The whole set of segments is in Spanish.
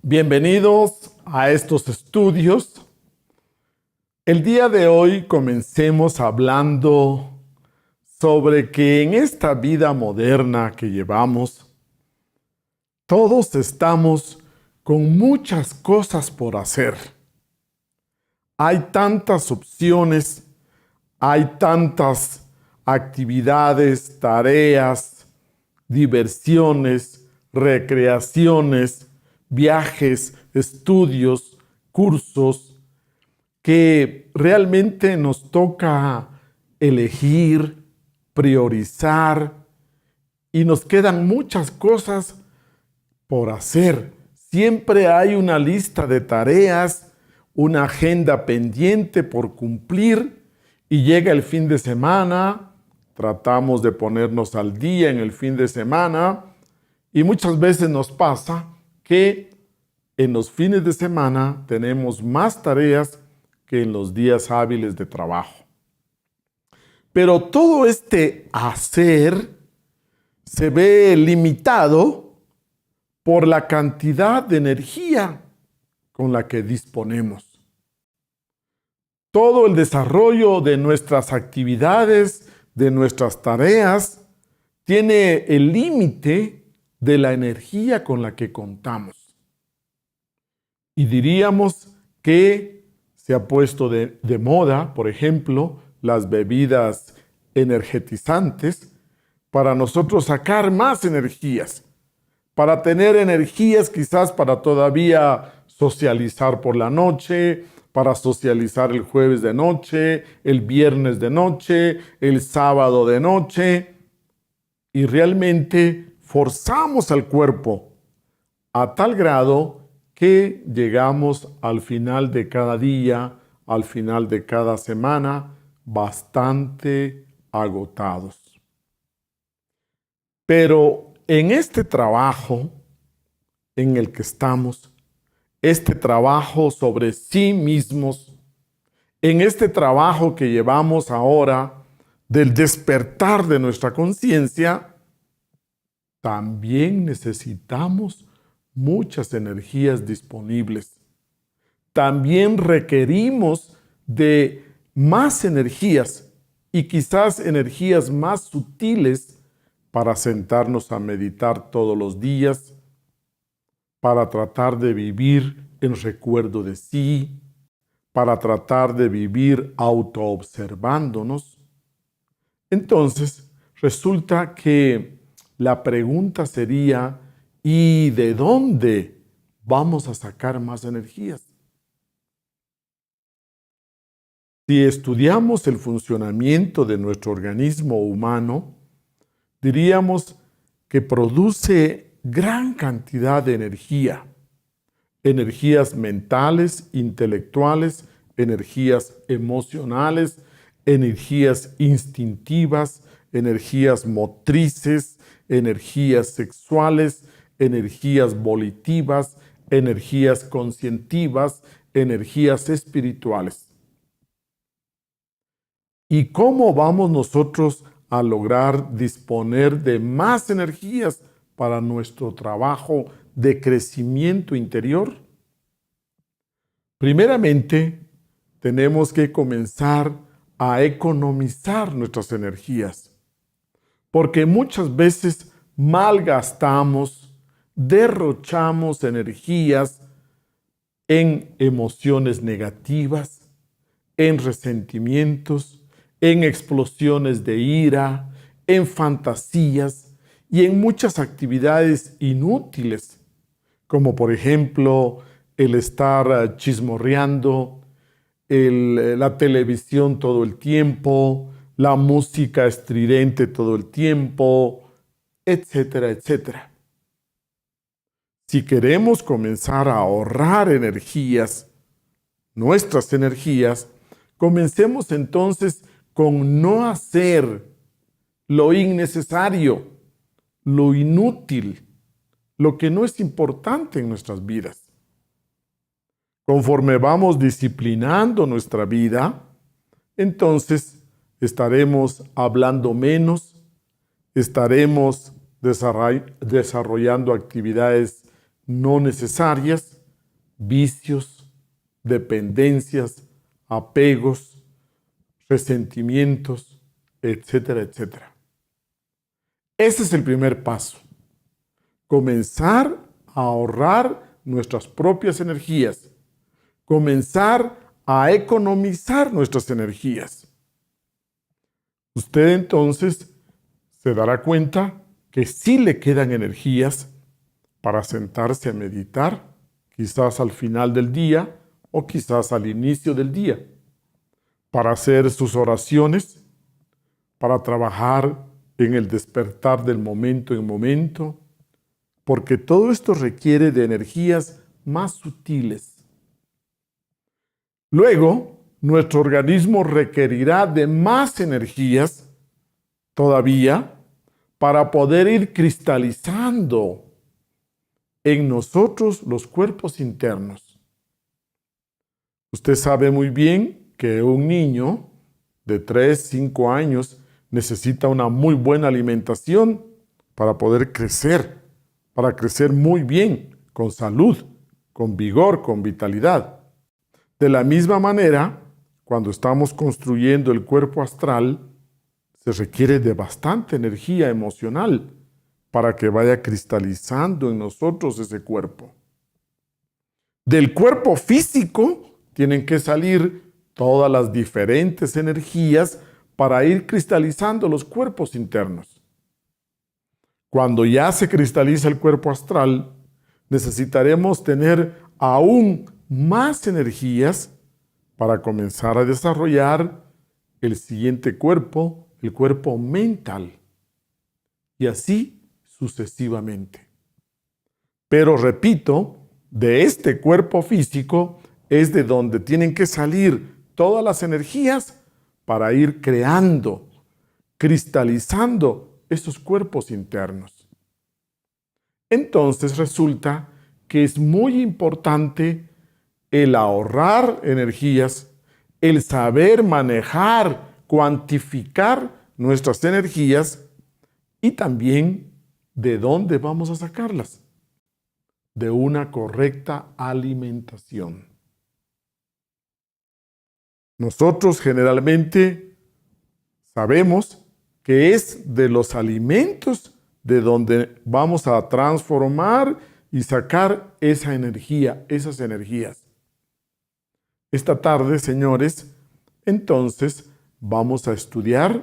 Bienvenidos a estos estudios. El día de hoy comencemos hablando sobre que en esta vida moderna que llevamos, todos estamos con muchas cosas por hacer. Hay tantas opciones, hay tantas actividades, tareas, diversiones, recreaciones, viajes, estudios, cursos, que realmente nos toca elegir, priorizar y nos quedan muchas cosas por hacer. Siempre hay una lista de tareas, una agenda pendiente por cumplir y llega el fin de semana, tratamos de ponernos al día en el fin de semana y muchas veces nos pasa que en los fines de semana tenemos más tareas que en los días hábiles de trabajo. Pero todo este hacer se ve limitado por la cantidad de energía con la que disponemos. Todo el desarrollo de nuestras actividades, de nuestras tareas, tiene el límite de la energía con la que contamos. Y diríamos que se ha puesto de moda, por ejemplo, las bebidas energetizantes para nosotros sacar más energías, para tener energías quizás para todavía socializar por la noche, para socializar el jueves de noche, el viernes de noche, el sábado de noche. Y realmente forzamos al cuerpo a tal grado que llegamos al final de cada día, al final de cada semana, bastante agotados. Pero en este trabajo en el que estamos, este trabajo sobre sí mismos, en este trabajo que llevamos ahora del despertar de nuestra conciencia, también necesitamos muchas energías disponibles. También requerimos de más energías y quizás energías más sutiles para sentarnos a meditar todos los días, para tratar de vivir en recuerdo de sí, para tratar de vivir autoobservándonos. Entonces, resulta que la pregunta sería, ¿y de dónde vamos a sacar más energías? Si estudiamos el funcionamiento de nuestro organismo humano, diríamos que produce gran cantidad de energía. Energías mentales, intelectuales, energías emocionales, energías instintivas, energías motrices, energías sexuales, energías volitivas, energías conscientivas, energías espirituales. ¿Y cómo vamos nosotros a lograr disponer de más energías para nuestro trabajo de crecimiento interior? Primeramente, tenemos que comenzar a economizar nuestras energías, porque muchas veces malgastamos, derrochamos energías en emociones negativas, en resentimientos, en explosiones de ira, en fantasías y en muchas actividades inútiles, como por ejemplo el estar chismorreando, la televisión todo el tiempo, la música estridente todo el tiempo, etcétera, etcétera. Si queremos comenzar a ahorrar energías, nuestras energías, comencemos entonces con no hacer lo innecesario, lo inútil, lo que no es importante en nuestras vidas. Conforme vamos disciplinando nuestra vida, entonces estaremos hablando menos, estaremos desarrollando actividades no necesarias vicios, dependencias, apegos, resentimientos, etcétera, etcétera. Ese es el primer paso. Comenzar a ahorrar nuestras propias energías. Comenzar a economizar nuestras energías. Usted entonces se dará cuenta que sí le quedan energías para sentarse a meditar, quizás al final del día o quizás al inicio del día, para hacer sus oraciones, para trabajar en el despertar del momento en momento, porque todo esto requiere de energías más sutiles. Luego, nuestro organismo requerirá de más energías todavía para poder ir cristalizando en nosotros los cuerpos internos. Usted sabe muy bien que un niño de 3, 5 años necesita una muy buena alimentación para poder crecer, para crecer muy bien, con salud, con vigor, con vitalidad. De la misma manera, cuando estamos construyendo el cuerpo astral, se requiere de bastante energía emocional para que vaya cristalizando en nosotros ese cuerpo. Del cuerpo físico tienen que salir todas las diferentes energías para ir cristalizando los cuerpos internos. Cuando ya se cristaliza el cuerpo astral, necesitaremos tener aún más energías para comenzar a desarrollar el siguiente cuerpo, el cuerpo mental, y así sucesivamente. Pero repito, de este cuerpo físico es de donde tienen que salir todas las energías para ir creando, cristalizando esos cuerpos internos. Entonces resulta que es muy importante el ahorrar energías, el saber manejar, cuantificar nuestras energías y también de dónde vamos a sacarlas. De una correcta alimentación. Nosotros generalmente sabemos que es de los alimentos de donde vamos a transformar y sacar esa energía, esas energías. Esta tarde, señores, entonces vamos a estudiar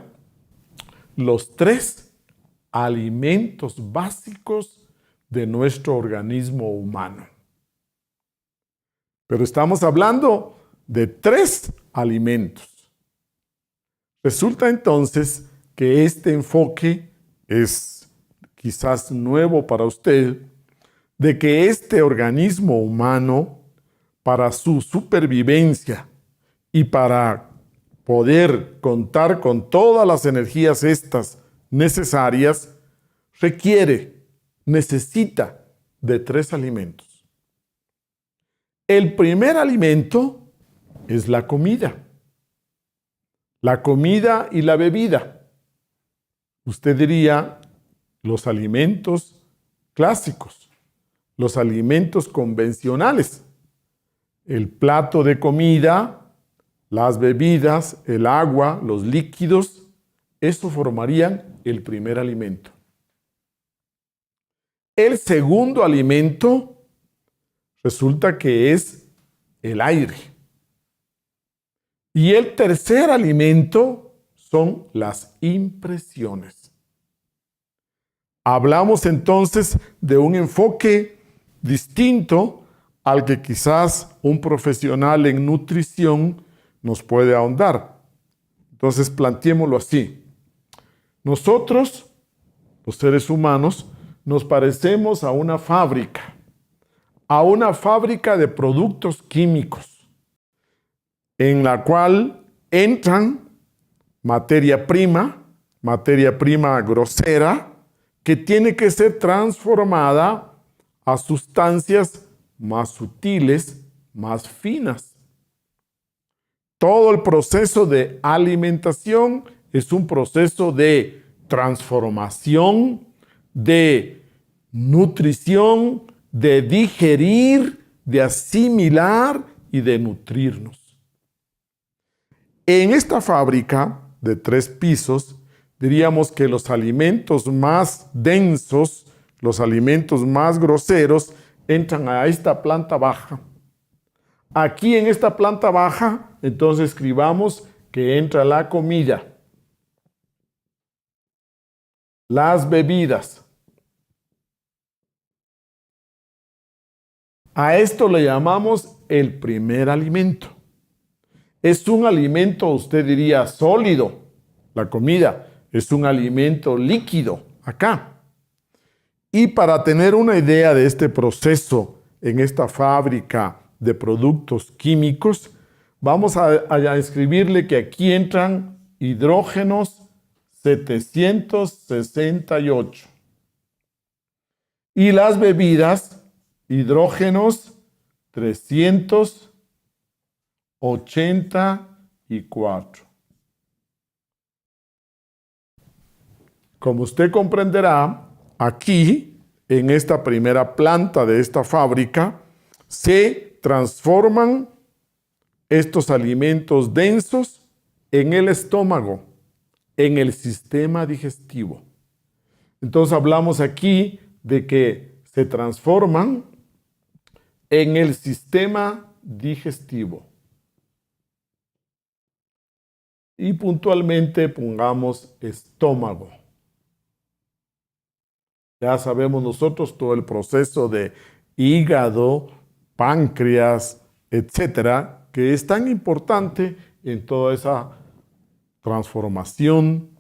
los 3 alimentos básicos de nuestro organismo humano. Pero estamos hablando de 3 alimentos. Resulta entonces que este enfoque es quizás nuevo para usted, de que este organismo humano, para su supervivencia y para poder contar con todas las energías estas necesarias, necesita de 3 alimentos. El primer alimento es la comida. La comida y la bebida. Usted diría los alimentos clásicos, los alimentos convencionales. El plato de comida, las bebidas, el agua, los líquidos, eso formarían el primer alimento. El segundo alimento resulta que es el aire. Y el tercer alimento son las impresiones. Hablamos entonces de un enfoque distinto al que quizás un profesional en nutrición nos puede ahondar. Entonces planteémoslo así. Nosotros, los seres humanos, nos parecemos a una fábrica de productos químicos, en la cual entran materia prima grosera, que tiene que ser transformada a sustancias más sutiles, más finas. Todo el proceso de alimentación es un proceso de transformación, de nutrición, de digerir de asimilar y de nutrirnos. En esta fábrica de 3 pisos, diríamos que los alimentos más densos, los alimentos más groseros, entran a esta planta baja. Aquí en esta planta baja, entonces escribamos que entra la comida, las bebidas. A esto le llamamos el primer alimento. Es un alimento, usted diría, sólido, la comida. Es un alimento líquido, acá. Y para tener una idea de este proceso en esta fábrica de productos químicos, vamos a escribirle que aquí entran hidrógenos 768. Y las bebidas, hidrógenos 384. Como usted comprenderá, aquí, en esta primera planta de esta fábrica, se transforman estos alimentos densos en el estómago, en el sistema digestivo. Entonces hablamos aquí de que se transforman en el sistema digestivo. Y puntualmente pongamos estómago. Ya sabemos nosotros todo el proceso de hígado, páncreas, etcétera, que es tan importante en toda esa transformación,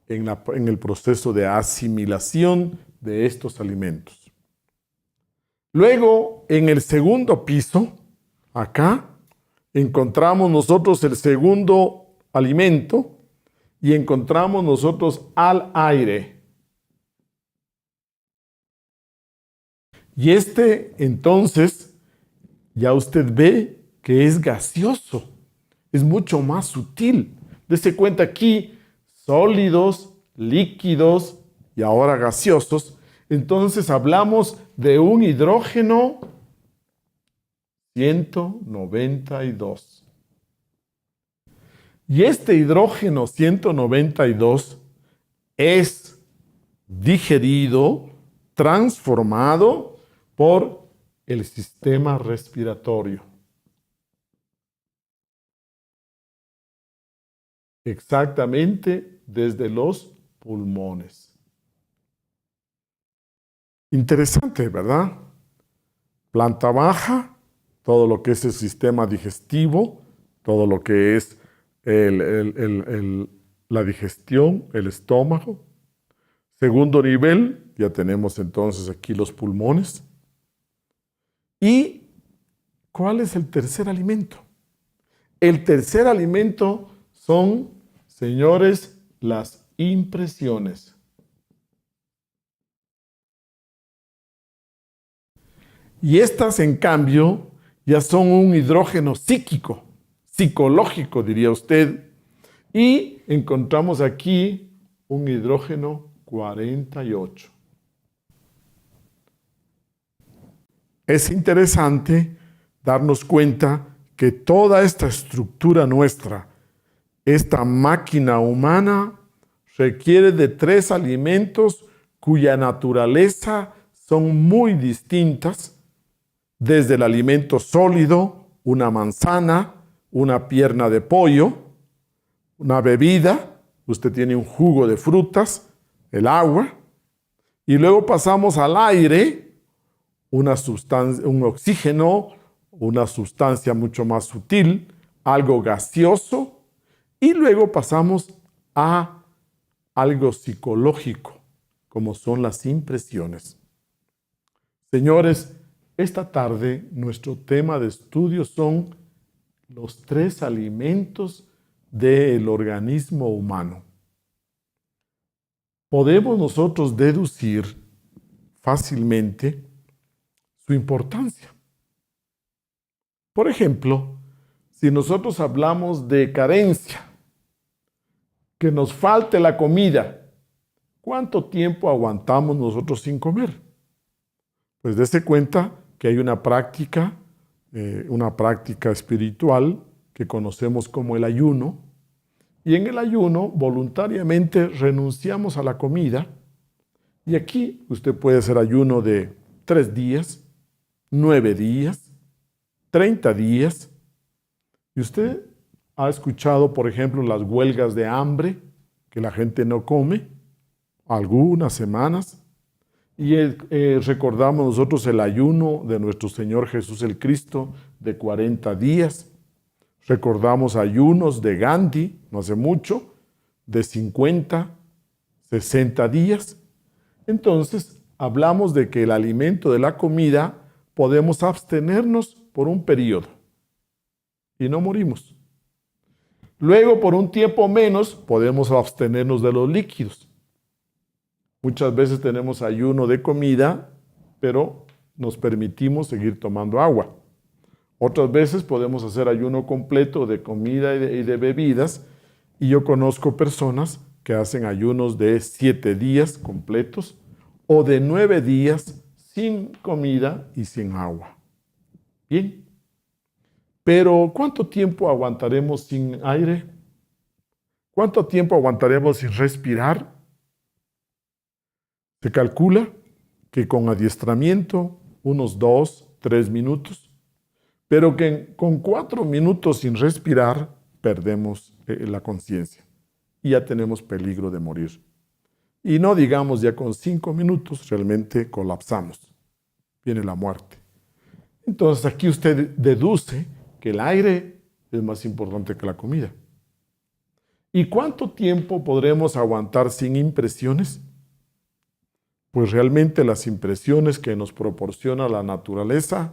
en el proceso de asimilación de estos alimentos. Luego, en el segundo piso, acá, encontramos nosotros el segundo alimento y encontramos nosotros al aire. Y entonces, ya usted ve que es gaseoso, es mucho más sutil. Dese cuenta aquí, sólidos, líquidos y ahora gaseosos. Entonces hablamos de un hidrógeno 192. Y este hidrógeno 192 es digerido, transformado por el sistema respiratorio. Exactamente desde los pulmones. Interesante, ¿verdad? Planta baja, todo lo que es el sistema digestivo, todo lo que es la digestión, el estómago. Segundo nivel, ya tenemos entonces aquí los pulmones. ¿Y cuál es el tercer alimento? El tercer alimento son, señores, las impresiones. Y estas, en cambio, ya son un hidrógeno psíquico, psicológico, diría usted. Y encontramos aquí un hidrógeno 48. Es interesante darnos cuenta que toda esta estructura nuestra, esta máquina humana, requiere de 3 alimentos cuya naturaleza son muy distintas, desde el alimento sólido, una manzana, una pierna de pollo, una bebida, usted tiene un jugo de frutas, el agua, y luego pasamos al aire, un oxígeno, una sustancia mucho más sutil, algo gaseoso, y luego pasamos a algo psicológico, como son las impresiones. Señores, esta tarde nuestro tema de estudio son los 3 alimentos del organismo humano. Podemos nosotros deducir fácilmente su importancia. Por ejemplo, si nosotros hablamos de carencia, que nos falte la comida, ¿cuánto tiempo aguantamos nosotros sin comer? Pues dése cuenta que hay una práctica una práctica espiritual que conocemos como el ayuno. Y en el ayuno voluntariamente renunciamos a la comida. Y aquí usted puede hacer ayuno de 3 días, 9 días, 30 días. Y usted ha escuchado, por ejemplo, las huelgas de hambre, que la gente no come, algunas semanas. Y recordamos nosotros el ayuno de nuestro Señor Jesús el Cristo de 40 días. Recordamos ayunos de Gandhi, no hace mucho, de 50, 60 días. Entonces, hablamos de que el alimento de la comida podemos abstenernos por un periodo y no morimos. Luego, por un tiempo menos, podemos abstenernos de los líquidos. Muchas veces tenemos ayuno de comida, pero nos permitimos seguir tomando agua. Otras veces podemos hacer ayuno completo de comida y de bebidas, y yo conozco personas que hacen ayunos de 7 días completos o de 9 días sin comida y sin agua. Bien. Pero ¿cuánto tiempo aguantaremos sin aire? ¿Cuánto tiempo aguantaremos sin respirar? Se calcula que con adiestramiento unos 2, 3 minutos, pero que con 4 minutos sin respirar perdemos la conciencia y ya tenemos peligro de morir. Y no digamos ya con 5 minutos realmente colapsamos, viene la muerte. Entonces aquí usted deduce que el aire es más importante que la comida. ¿Y cuánto tiempo podremos aguantar sin impresiones? Pues realmente las impresiones que nos proporciona la naturaleza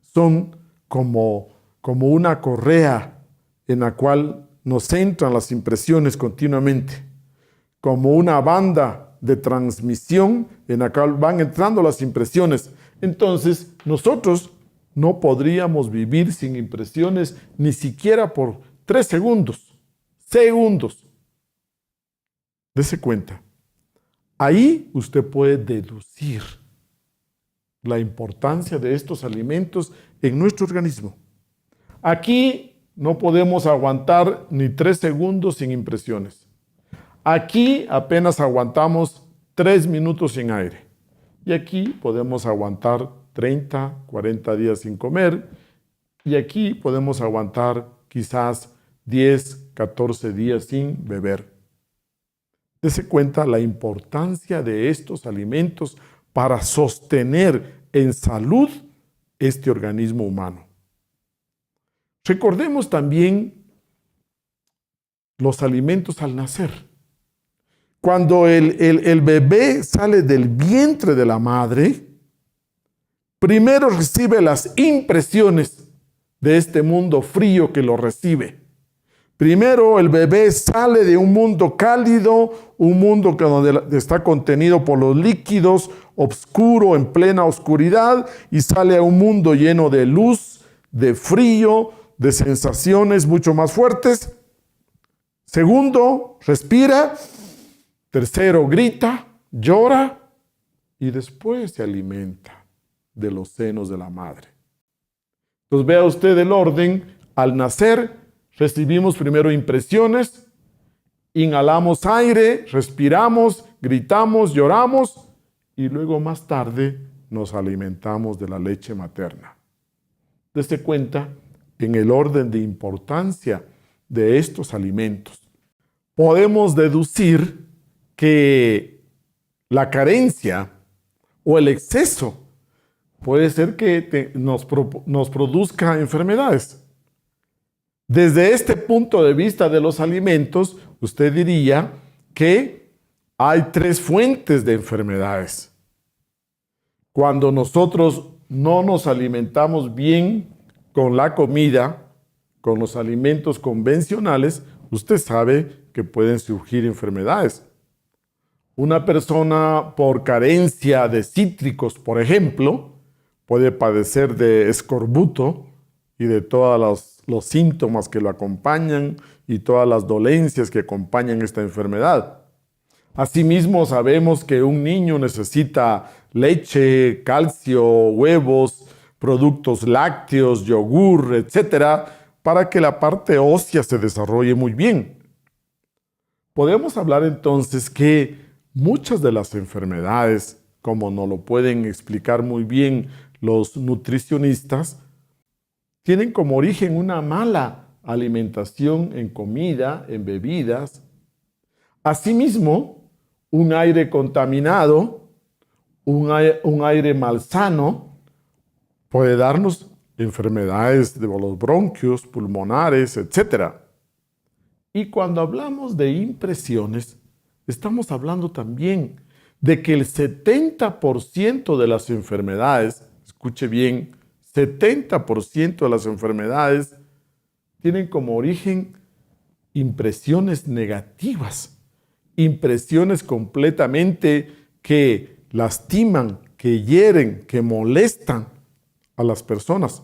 son como una correa en la cual nos entran las impresiones continuamente, como una banda de transmisión en la cual van entrando las impresiones. Entonces, nosotros no podríamos vivir sin impresiones ni siquiera por 3 segundos. Segundos. Dese cuenta. Ahí usted puede deducir la importancia de estos alimentos en nuestro organismo. Aquí no podemos aguantar ni 3 segundos sin impresiones. Aquí apenas aguantamos 3 minutos sin aire. Y aquí podemos aguantar 30, 40 días sin comer. Y aquí podemos aguantar quizás 10, 14 días sin beber. Dese cuenta la importancia de estos alimentos para sostener en salud este organismo humano. Recordemos también los alimentos al nacer. Cuando el bebé sale del vientre de la madre, primero recibe las impresiones de este mundo frío que lo recibe. Primero el bebé sale de un mundo cálido, un mundo donde está contenido por los líquidos, oscuro, en plena oscuridad, y sale a un mundo lleno de luz, de frío, de sensaciones mucho más fuertes. Segundo, respira. Tercero, grita, llora, y después se alimenta de los senos de la madre. Entonces vea usted el orden. Al nacer recibimos primero impresiones, inhalamos aire, respiramos, gritamos, lloramos y luego más tarde nos alimentamos de la leche materna. Dese cuenta en el orden de importancia de estos alimentos. Podemos deducir que la carencia o el exceso puede ser que nos produzca enfermedades. Desde este punto de vista de los alimentos, usted diría que hay 3 fuentes de enfermedades. Cuando nosotros no nos alimentamos bien con la comida, con los alimentos convencionales, usted sabe que pueden surgir enfermedades. Una persona por carencia de cítricos, por ejemplo, puede padecer de escorbuto y de todos los síntomas que lo acompañan y todas las dolencias que acompañan esta enfermedad. Asimismo, sabemos que un niño necesita leche, calcio, huevos productos lácteos, yogur, etcétera, para que la parte ósea se desarrolle muy bien. Podemos hablar entonces que muchas de las enfermedades, como nos lo pueden explicar muy bien los nutricionistas, tienen como origen una mala alimentación en comida, en bebidas. Asimismo, un aire contaminado, un aire malsano, puede darnos enfermedades de los bronquios, pulmonares, etc. Y cuando hablamos de impresiones, estamos hablando también de que el 70% de las enfermedades, escuche bien, 70% de las enfermedades tienen como origen impresiones negativas, impresiones completamente que lastiman, que hieren, que molestan a las personas.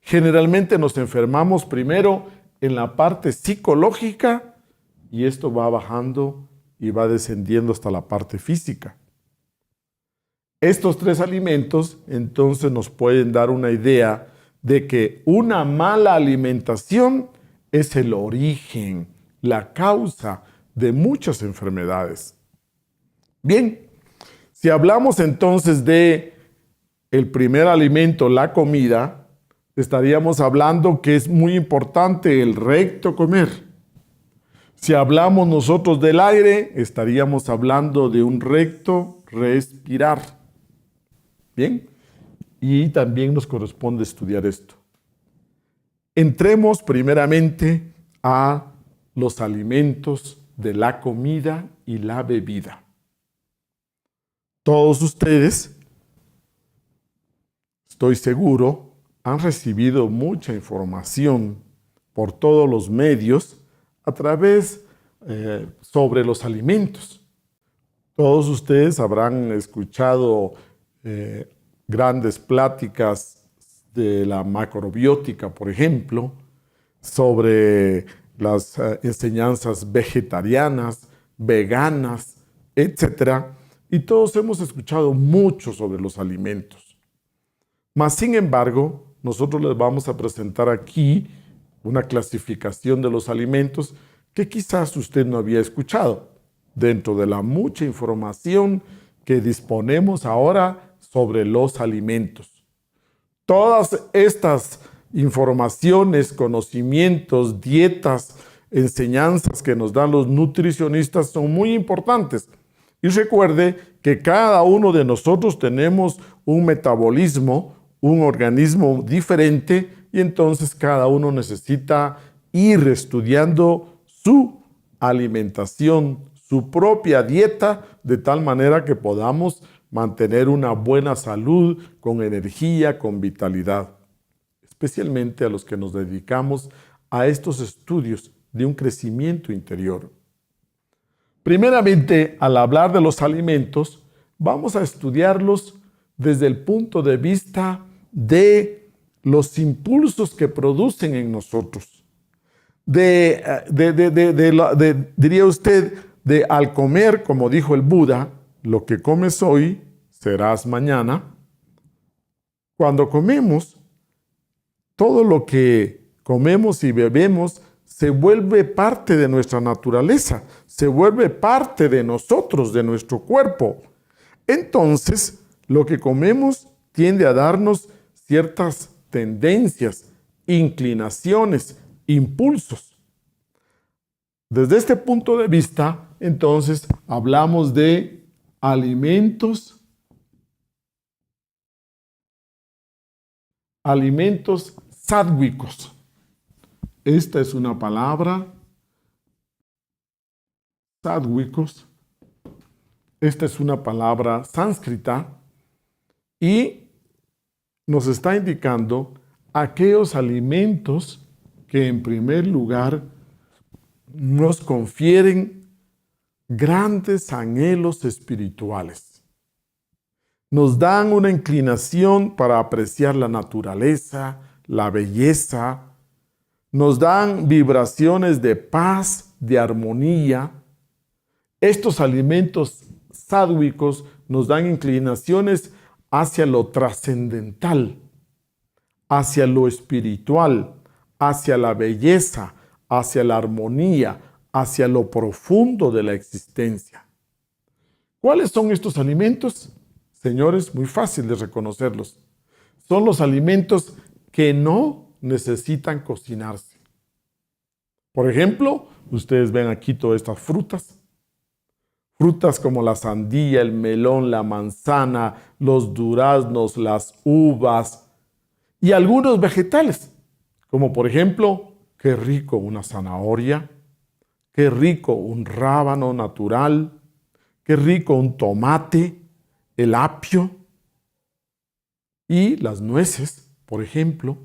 Generalmente nos enfermamos primero en la parte psicológica y esto va bajando y va descendiendo hasta la parte física. Estos tres alimentos entonces nos pueden dar una idea de que una mala alimentación es el origen, la causa de muchas enfermedades. Bien, si hablamos entonces de el primer alimento, la comida, estaríamos hablando que es muy importante el recto comer. Si hablamos nosotros del aire, estaríamos hablando de un recto respirar. Bien, y también nos corresponde estudiar esto. Entremos primeramente a los alimentos de la comida y la bebida. Todos ustedes, estoy seguro, han recibido mucha información por todos los medios a través sobre los alimentos. Todos ustedes habrán escuchado grandes pláticas de la macrobiótica, por ejemplo, sobre las enseñanzas vegetarianas, veganas, etc. Y todos hemos escuchado mucho sobre los alimentos. Mas, sin embargo, nosotros les vamos a presentar aquí una clasificación de los alimentos que quizás usted no había escuchado, dentro de la mucha información que disponemos ahora sobre los alimentos. Todas estas informaciones, conocimientos, dietas, enseñanzas que nos dan los nutricionistas son muy importantes. Y recuerde que cada uno de nosotros tenemos un metabolismo, un organismo diferente, y entonces cada uno necesita ir estudiando su alimentación, su propia dieta, de tal manera que podamos mantener una buena salud, con energía, con vitalidad. Especialmente a los que nos dedicamos a estos estudios de un crecimiento interior. Primeramente, al hablar de los alimentos, vamos a estudiarlos desde el punto de vista de los impulsos que producen en nosotros. Diría usted, de al comer, como dijo el Buda, lo que comes hoy, serás mañana. Cuando comemos, todo lo que comemos y bebemos se vuelve parte de nuestra naturaleza, se vuelve parte de nosotros, de nuestro cuerpo. Entonces, lo que comemos tiende a darnos ciertas tendencias, inclinaciones, impulsos. Desde este punto de vista, entonces, hablamos de alimentos sádvicos. Esta es una palabra, sádvicos. Esta es una palabra sánscrita y nos está indicando aquellos alimentos que en primer lugar nos confieren grandes anhelos espirituales. Nos dan una inclinación para apreciar la naturaleza, la belleza. Nos dan vibraciones de paz, de armonía. Estos alimentos sádvicos nos dan inclinaciones hacia lo trascendental. hacia lo espiritual, hacia la belleza, hacia la armonía, hacia lo profundo de la existencia. ¿Cuáles son estos alimentos? Señores, muy fácil de reconocerlos. Son los alimentos que no necesitan cocinarse. Por ejemplo, ustedes ven aquí todas estas frutas. Frutas como la sandía, el melón, la manzana, los duraznos, las uvas y algunos vegetales, como por ejemplo, qué rico una zanahoria, qué rico un rábano natural, qué rico un tomate, el apio y las nueces, por ejemplo.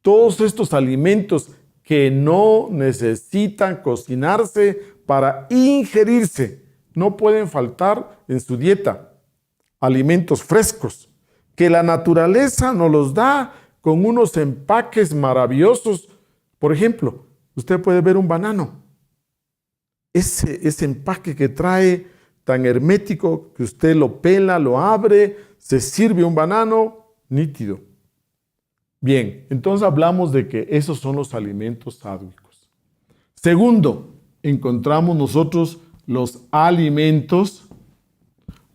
Todos estos alimentos que no necesitan cocinarse para ingerirse, no pueden faltar en su dieta. Alimentos frescos, que la naturaleza nos los da con unos empaques maravillosos. Por ejemplo, usted puede ver un banano. Ese empaque que trae tan hermético que usted lo pela, lo abre, se sirve un banano nítido. Bien, entonces hablamos de que esos son los alimentos sádvicos. Segundo, encontramos nosotros los alimentos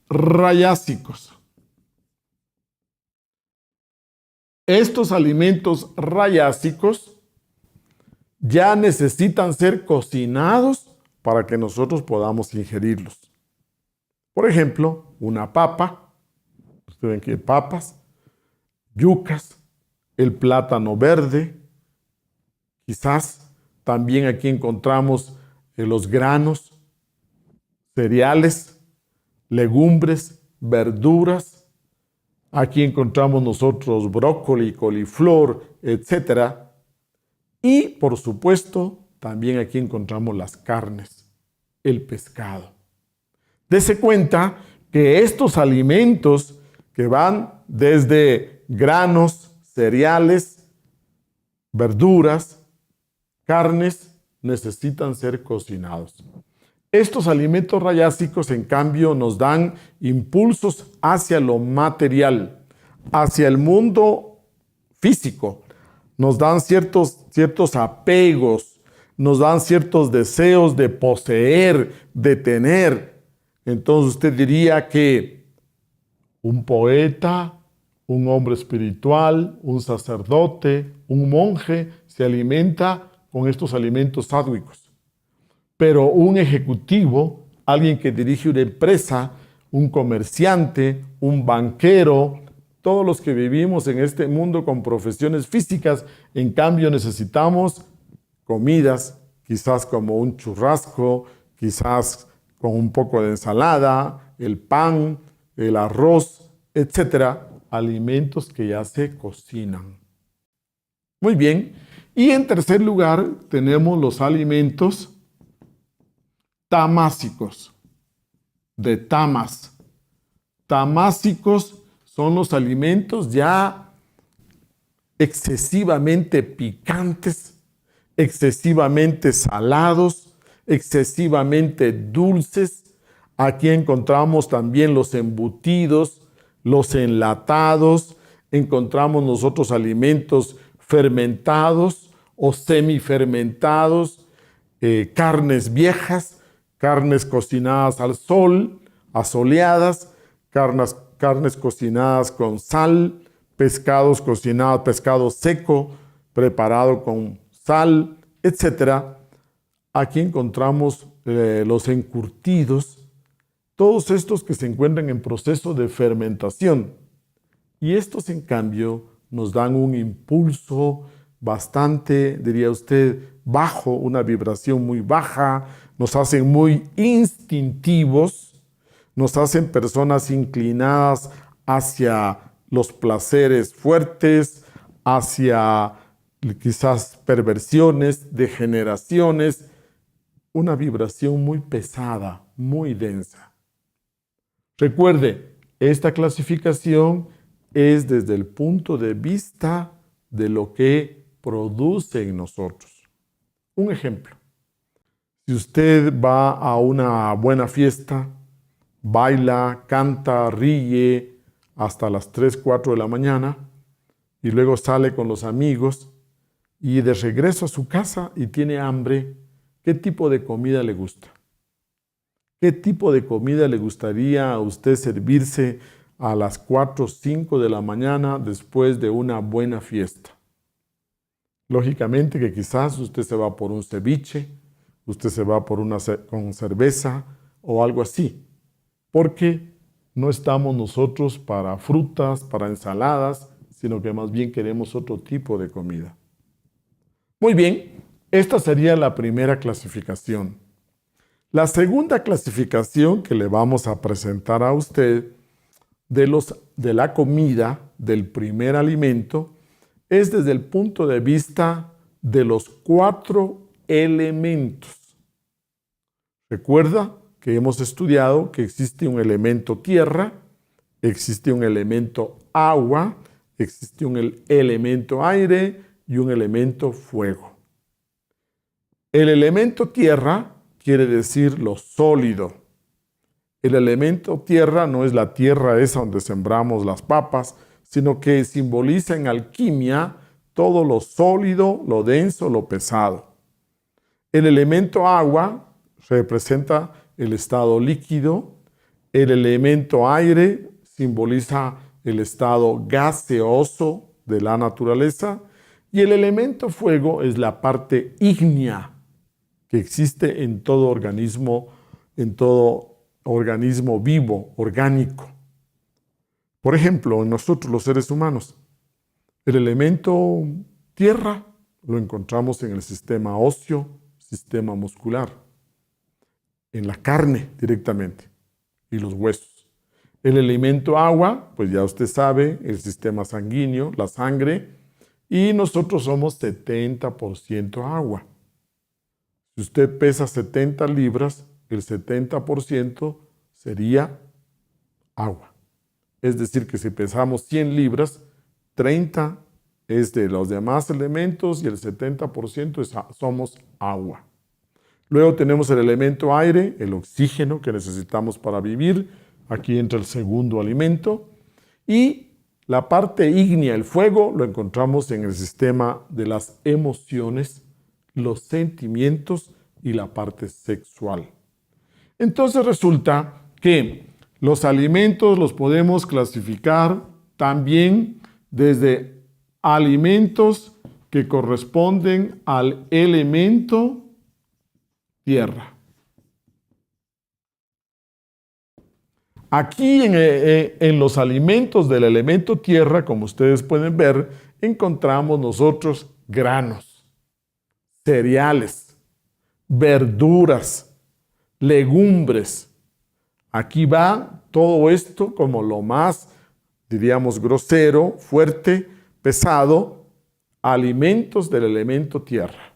rayásicos. Estos alimentos rayásicos ya necesitan ser cocinados para que nosotros podamos ingerirlos. Por ejemplo, una papa, ustedes ven que hay papas, yucas, el plátano verde, quizás también aquí encontramos los granos, cereales, legumbres, verduras. Aquí encontramos nosotros brócoli, coliflor, etc. Y, por supuesto, también aquí encontramos las carnes, el pescado. Dese cuenta que estos alimentos que van desde granos, cereales, verduras, carnes, necesitan ser cocinados. Estos alimentos rayásicos, en cambio, nos dan impulsos hacia lo material, hacia el mundo físico. Nos dan ciertos apegos, nos dan ciertos deseos de poseer, de tener. Entonces usted diría que un poeta, un hombre espiritual, un sacerdote, un monje se alimenta con estos alimentos sádvicos. Pero un ejecutivo, alguien que dirige una empresa, un comerciante, un banquero, todos los que vivimos en este mundo con profesiones físicas, en cambio necesitamos comidas, quizás como un churrasco, quizás con un poco de ensalada, el pan, el arroz, etcétera, alimentos que ya se cocinan. Muy bien, y en tercer lugar tenemos los alimentos tamásicos, de tamas. Tamásicos son los alimentos ya excesivamente picantes, excesivamente salados, excesivamente dulces. Aquí encontramos también los embutidos, los enlatados, encontramos nosotros alimentos fermentados o semifermentados, carnes viejas, carnes cocinadas al sol, asoleadas, carnes cocinadas con sal, pescados cocinados, pescado seco, preparado con sal, etc. Aquí encontramos los encurtidos, todos estos que se encuentran en proceso de fermentación. Y estos, en cambio, nos dan un impulso bastante, diría usted, bajo, una vibración muy baja, nos hacen muy instintivos, nos hacen personas inclinadas hacia los placeres fuertes, hacia quizás perversiones, degeneraciones, una vibración muy pesada, muy densa. Recuerde, esta clasificación es desde el punto de vista de lo que produce en nosotros. Un ejemplo. Si usted va a una buena fiesta, baila, canta, ríe hasta las 3, 4 de la mañana, y luego sale con los amigos y de regreso a su casa y tiene hambre, ¿qué tipo de comida le gusta? ¿Qué tipo de comida le gustaría a usted servirse a las 4 o 5 de la mañana después de una buena fiesta? Lógicamente que quizás usted se va por un ceviche, usted se va por con cerveza o algo así, porque no estamos nosotros para frutas, para ensaladas, sino que más bien queremos otro tipo de comida. Muy bien, esta sería la primera clasificación. La segunda clasificación que le vamos a presentar a usted de la comida, del primer alimento, es desde el punto de vista de los 4 elementos. Recuerda que hemos estudiado que existe un elemento tierra, existe un elemento agua, existe un elemento aire y un elemento fuego. El elemento tierra quiere decir lo sólido. El elemento tierra no es la tierra esa donde sembramos las papas, sino que simboliza en alquimia todo lo sólido, lo denso, lo pesado. El elemento agua representa el estado líquido. El elemento aire simboliza el estado gaseoso de la naturaleza. Y el elemento fuego es la parte ígnea que existe en todo organismo vivo, orgánico. Por ejemplo, en nosotros los seres humanos, el elemento tierra lo encontramos en el sistema óseo, sistema muscular, en la carne directamente y los huesos. El elemento agua, pues ya usted sabe, el sistema sanguíneo, la sangre, y nosotros somos 70% agua. Si usted pesa 70 libras, el 70% sería agua. Es decir, que si pesamos 100 libras, 30 es de los demás elementos y el 70% somos agua. Luego tenemos el elemento aire, el oxígeno que necesitamos para vivir. Aquí entra el segundo alimento. Y la parte ígnea, el fuego, lo encontramos en el sistema de las emociones, los sentimientos y la parte sexual. Entonces resulta que los alimentos los podemos clasificar también desde alimentos que corresponden al elemento tierra. Aquí en los alimentos del elemento tierra, como ustedes pueden ver, encontramos nosotros granos, cereales, verduras, legumbres. Aquí va todo esto como lo más, diríamos, grosero, fuerte, pesado, alimentos del elemento tierra.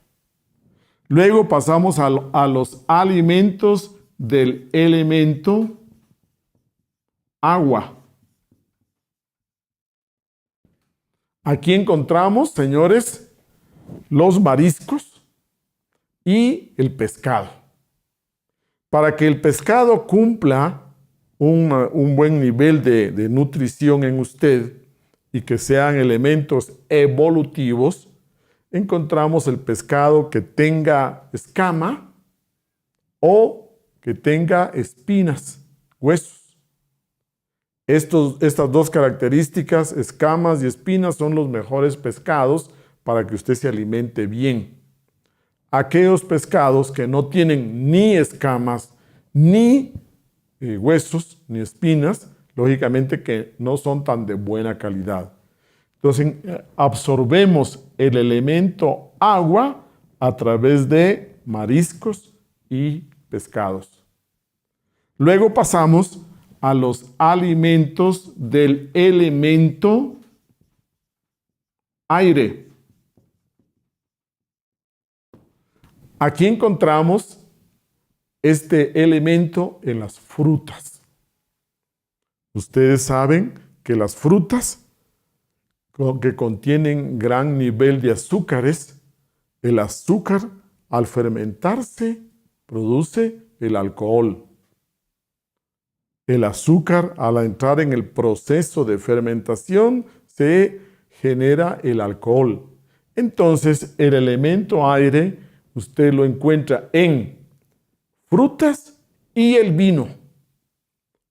Luego pasamos a los alimentos del elemento agua. Aquí encontramos, señores, los mariscos y el pescado. Para que el pescado cumpla un buen nivel de nutrición en usted y que sean elementos evolutivos, encontramos el pescado que tenga escama o que tenga espinas, huesos. Estas dos características, escamas y espinas, son los mejores pescados para que usted se alimente bien. Aquellos pescados que no tienen ni escamas, ni huesos, ni espinas, lógicamente que no son tan de buena calidad. Entonces, absorbemos el elemento agua a través de mariscos y pescados. Luego pasamos a los alimentos del elemento aire. Aquí encontramos este elemento en las frutas. Ustedes saben que las frutas que contienen gran nivel de azúcares, el azúcar al fermentarse produce el alcohol. El azúcar al entrar en el proceso de fermentación se genera el alcohol. Entonces, el elemento aire usted lo encuentra en frutas y el vino.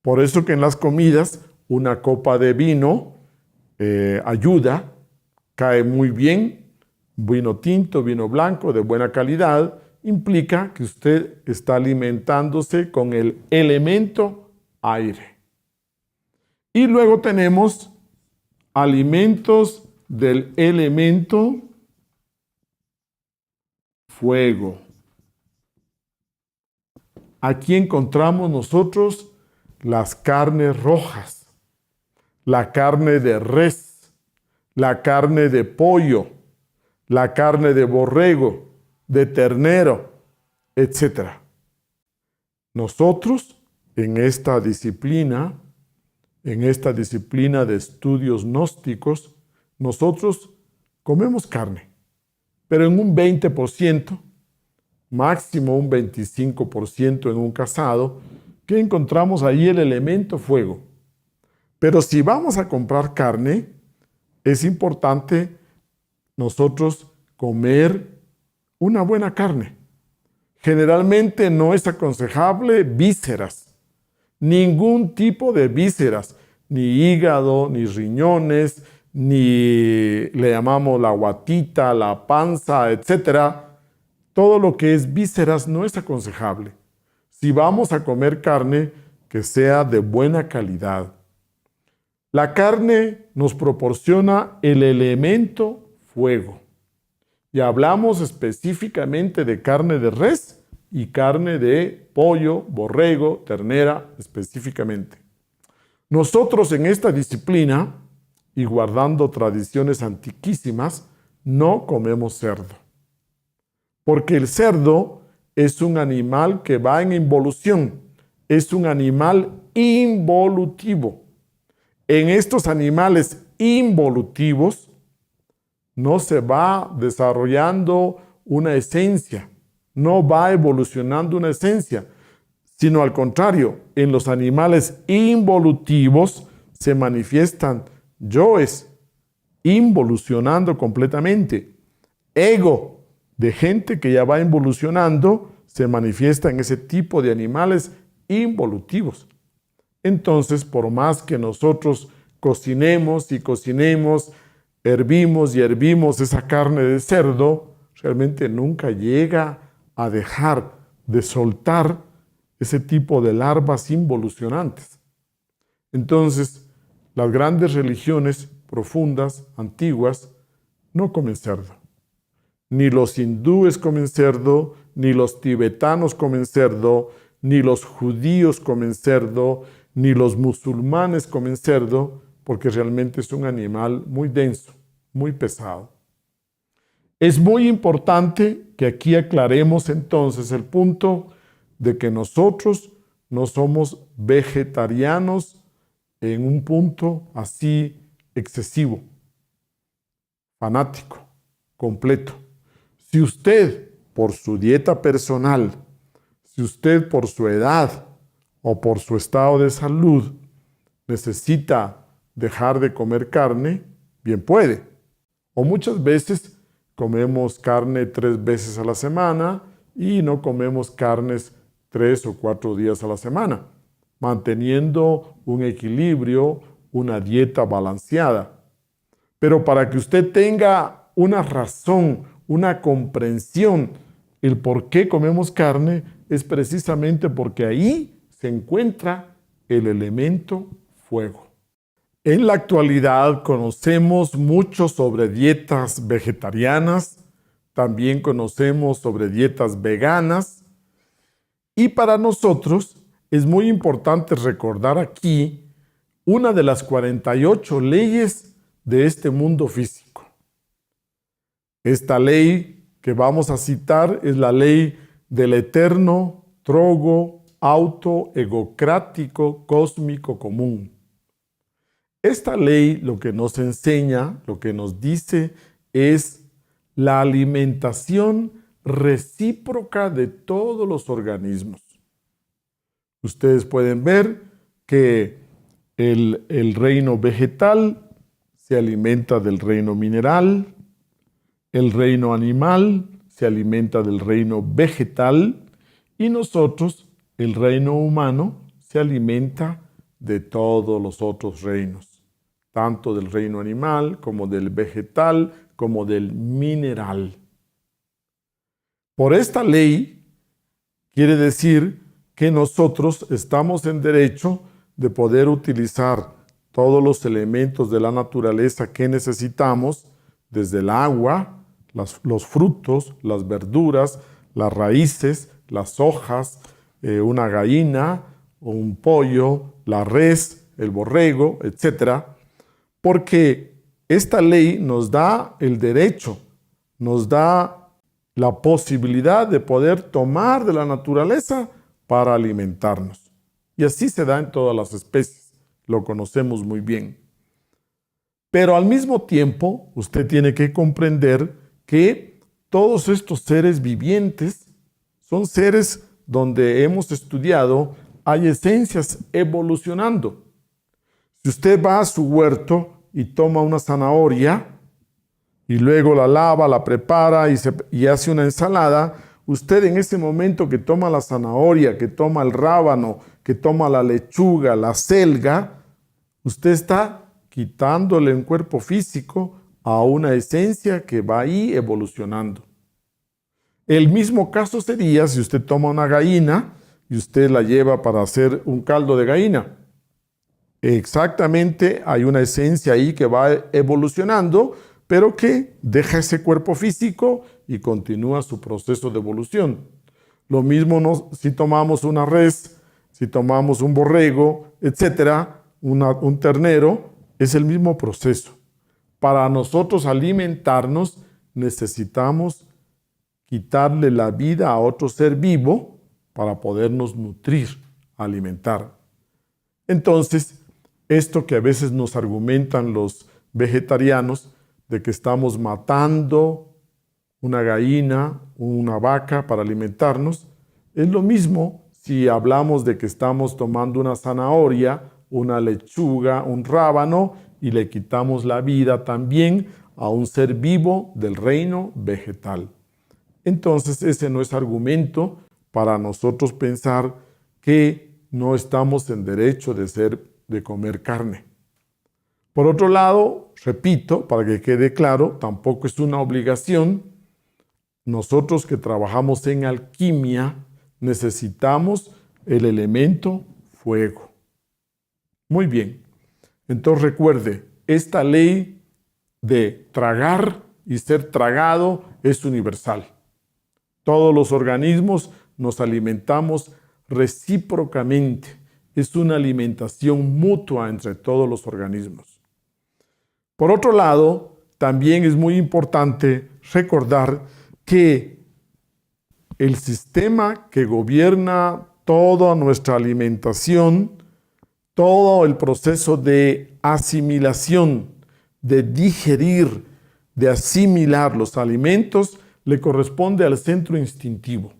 Por eso que en las comidas una copa de vino ayuda, cae muy bien. Vino tinto, vino blanco de buena calidad, implica que usted está alimentándose con el elemento aire. Y luego tenemos alimentos del elemento fuego. Aquí encontramos nosotros las carnes rojas, la carne de res, la carne de pollo, la carne de borrego, de ternero, etc. Nosotros en esta disciplina de estudios gnósticos, nosotros comemos carne, pero en un 20%, máximo un 25% en un casado, que encontramos ahí el elemento fuego. Pero si vamos a comprar carne, es importante nosotros comer una buena carne. Generalmente no es aconsejable vísceras, ningún tipo de vísceras, ni hígado, ni riñones, ni le llamamos la guatita, la panza, etc. Todo lo que es vísceras no es aconsejable. Si vamos a comer carne, que sea de buena calidad. La carne nos proporciona el elemento fuego. Y hablamos específicamente de carne de res y carne de pollo, borrego, ternera, específicamente. Nosotros en esta disciplina, y guardando tradiciones antiquísimas, no comemos cerdo. Porque el cerdo es un animal que va en involución, es un animal involutivo. En estos animales involutivos no se va desarrollando una esencia, no va evolucionando una esencia, sino al contrario, en los animales involutivos se manifiestan yoes, involucionando completamente. Ego de gente que ya va involucionando se manifiesta en ese tipo de animales involutivos. Entonces, por más que nosotros cocinemos y cocinemos, hervimos y hervimos esa carne de cerdo, realmente nunca llega a dejar de soltar ese tipo de larvas involucionantes. Entonces, las grandes religiones profundas, antiguas, no comen cerdo. Ni los hindúes comen cerdo, ni los tibetanos comen cerdo, ni los judíos comen cerdo, ni los musulmanes comen cerdo, porque realmente es un animal muy denso, muy pesado. Es muy importante que aquí aclaremos entonces el punto de que nosotros no somos vegetarianos en un punto así excesivo, fanático, completo. Si usted, por su dieta personal, si usted por su edad o por su estado de salud necesita dejar de comer carne, bien puede. O muchas veces comemos carne 3 veces a la semana y no comemos carnes 3 o 4 días a la semana, manteniendo un equilibrio, una dieta balanceada. Pero para que usted tenga una razón, una comprensión, el por qué comemos carne es precisamente porque ahí se encuentra el elemento fuego. En la actualidad conocemos mucho sobre dietas vegetarianas, también conocemos sobre dietas veganas, y para nosotros es muy importante recordar aquí una de las 48 leyes de este mundo físico. Esta ley que vamos a citar es la ley del eterno trogo auto egocrático cósmico común. Esta ley lo que nos enseña, lo que nos dice es la alimentación recíproca de todos los organismos. Ustedes pueden ver que el reino vegetal se alimenta del reino mineral, el reino animal se alimenta del reino vegetal y nosotros, el reino humano, se alimenta de todos los otros reinos, tanto del reino animal como del vegetal como del mineral. Por esta ley quiere decir que nosotros estamos en derecho de poder utilizar todos los elementos de la naturaleza que necesitamos, desde el agua, los frutos, las verduras, las raíces, las hojas, una gallina, un pollo, la res, el borrego, etcétera, porque esta ley nos da el derecho, nos da la posibilidad de poder tomar de la naturaleza para alimentarnos. Y así se da en todas las especies, lo conocemos muy bien. Pero al mismo tiempo, usted tiene que comprender que todos estos seres vivientes son seres donde hemos estudiado, hay esencias evolucionando. Si usted va a su huerto y toma una zanahoria y luego la lava, la prepara y hace una ensalada, usted en ese momento que toma la zanahoria, que toma el rábano, que toma la lechuga, la selga, usted está quitándole un cuerpo físico a una esencia que va ahí evolucionando. El mismo caso sería si usted toma una gallina y usted la lleva para hacer un caldo de gallina. Exactamente, hay una esencia ahí que va evolucionando, pero que deja ese cuerpo físico y continúa su proceso de evolución. Lo mismo si tomamos una res, si tomamos un borrego, etcétera, un ternero, es el mismo proceso. Para nosotros alimentarnos necesitamos quitarle la vida a otro ser vivo para podernos nutrir, alimentar. Entonces, esto que a veces nos argumentan los vegetarianos, de que estamos matando una gallina, una vaca para alimentarnos, es lo mismo si hablamos de que estamos tomando una zanahoria, una lechuga, un rábano y le quitamos la vida también a un ser vivo del reino vegetal. Entonces ese no es argumento para nosotros pensar que no estamos en derecho de comer carne. Por otro lado, repito, para que quede claro, tampoco es una obligación. Nosotros que trabajamos en alquimia necesitamos el elemento fuego. Muy bien. Entonces recuerde, esta ley de tragar y ser tragado es universal. Todos los organismos nos alimentamos recíprocamente. Es una alimentación mutua entre todos los organismos. Por otro lado, también es muy importante recordar que el sistema que gobierna toda nuestra alimentación, todo el proceso de asimilación, de digerir, de asimilar los alimentos, le corresponde al centro instintivo.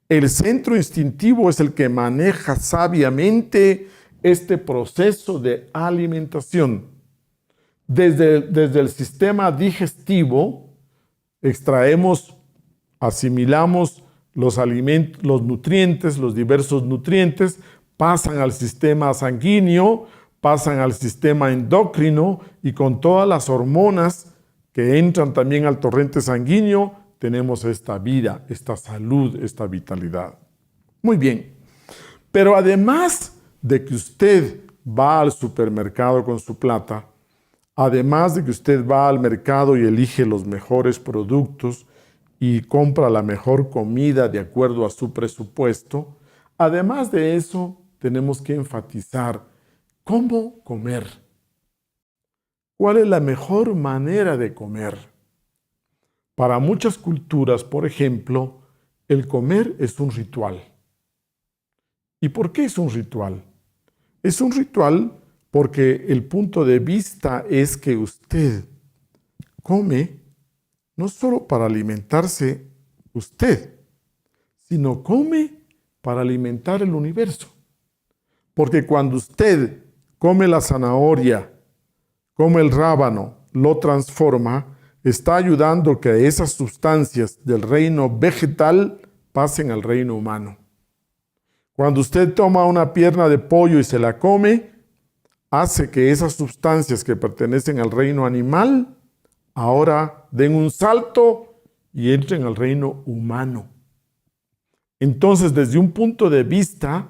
El centro instintivo es el que maneja sabiamente este proceso de alimentación. Desde el sistema digestivo extraemos, asimilamos los alimentos, los nutrientes, los diversos nutrientes, pasan al sistema sanguíneo, pasan al sistema endocrino y con todas las hormonas que entran también al torrente sanguíneo, tenemos esta vida, esta salud, esta vitalidad. Muy bien, pero además de que usted va al supermercado con su plata, además de que usted va al mercado y elige los mejores productos y compra la mejor comida de acuerdo a su presupuesto, además de eso, tenemos que enfatizar cómo comer. ¿Cuál es la mejor manera de comer? Para muchas culturas, por ejemplo, el comer es un ritual. ¿Y por qué es un ritual? Es un ritual porque el punto de vista es que usted come no solo para alimentarse usted, sino come para alimentar el universo. Porque cuando usted come la zanahoria, cómo el rábano lo transforma, está ayudando a que esas sustancias del reino vegetal pasen al reino humano. Cuando usted toma una pierna de pollo y se la come, hace que esas sustancias que pertenecen al reino animal ahora den un salto y entren al reino humano. Entonces, desde un punto de vista,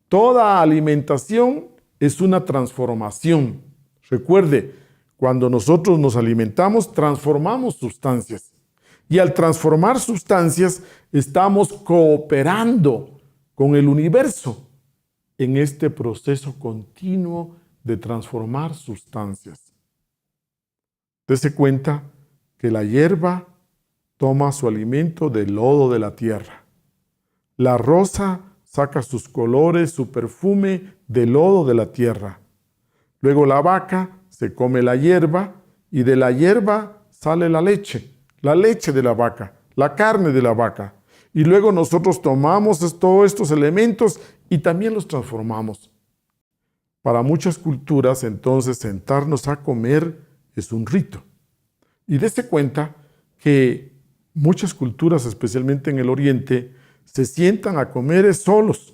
toda alimentación es una transformación. Recuerde, cuando nosotros nos alimentamos, transformamos sustancias. Y al transformar sustancias, estamos cooperando con el universo en este proceso continuo de transformar sustancias. Dese cuenta que la hierba toma su alimento del lodo de la tierra. La rosa saca sus colores, su perfume del lodo de la tierra. Luego la vaca se come la hierba y de la hierba sale la leche de la vaca, la carne de la vaca. Y luego nosotros tomamos todos estos elementos y también los transformamos. Para muchas culturas, entonces, sentarnos a comer es un rito. Y dése cuenta que muchas culturas, especialmente en el Oriente, se sientan a comer solos.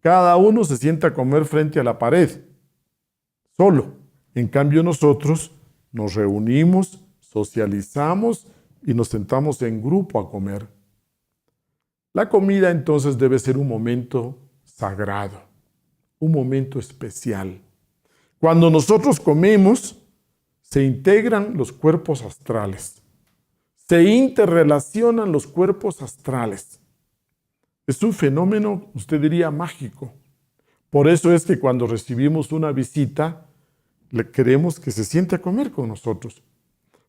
Cada uno se sienta a comer frente a la pared, solo. En cambio, nosotros nos reunimos, socializamos y nos sentamos en grupo a comer. La comida, entonces, debe ser un momento sagrado, un momento especial. Cuando nosotros comemos, se integran los cuerpos astrales, se interrelacionan los cuerpos astrales. Es un fenómeno, usted diría, mágico. Por eso es que cuando recibimos una visita, le queremos que se siente a comer con nosotros.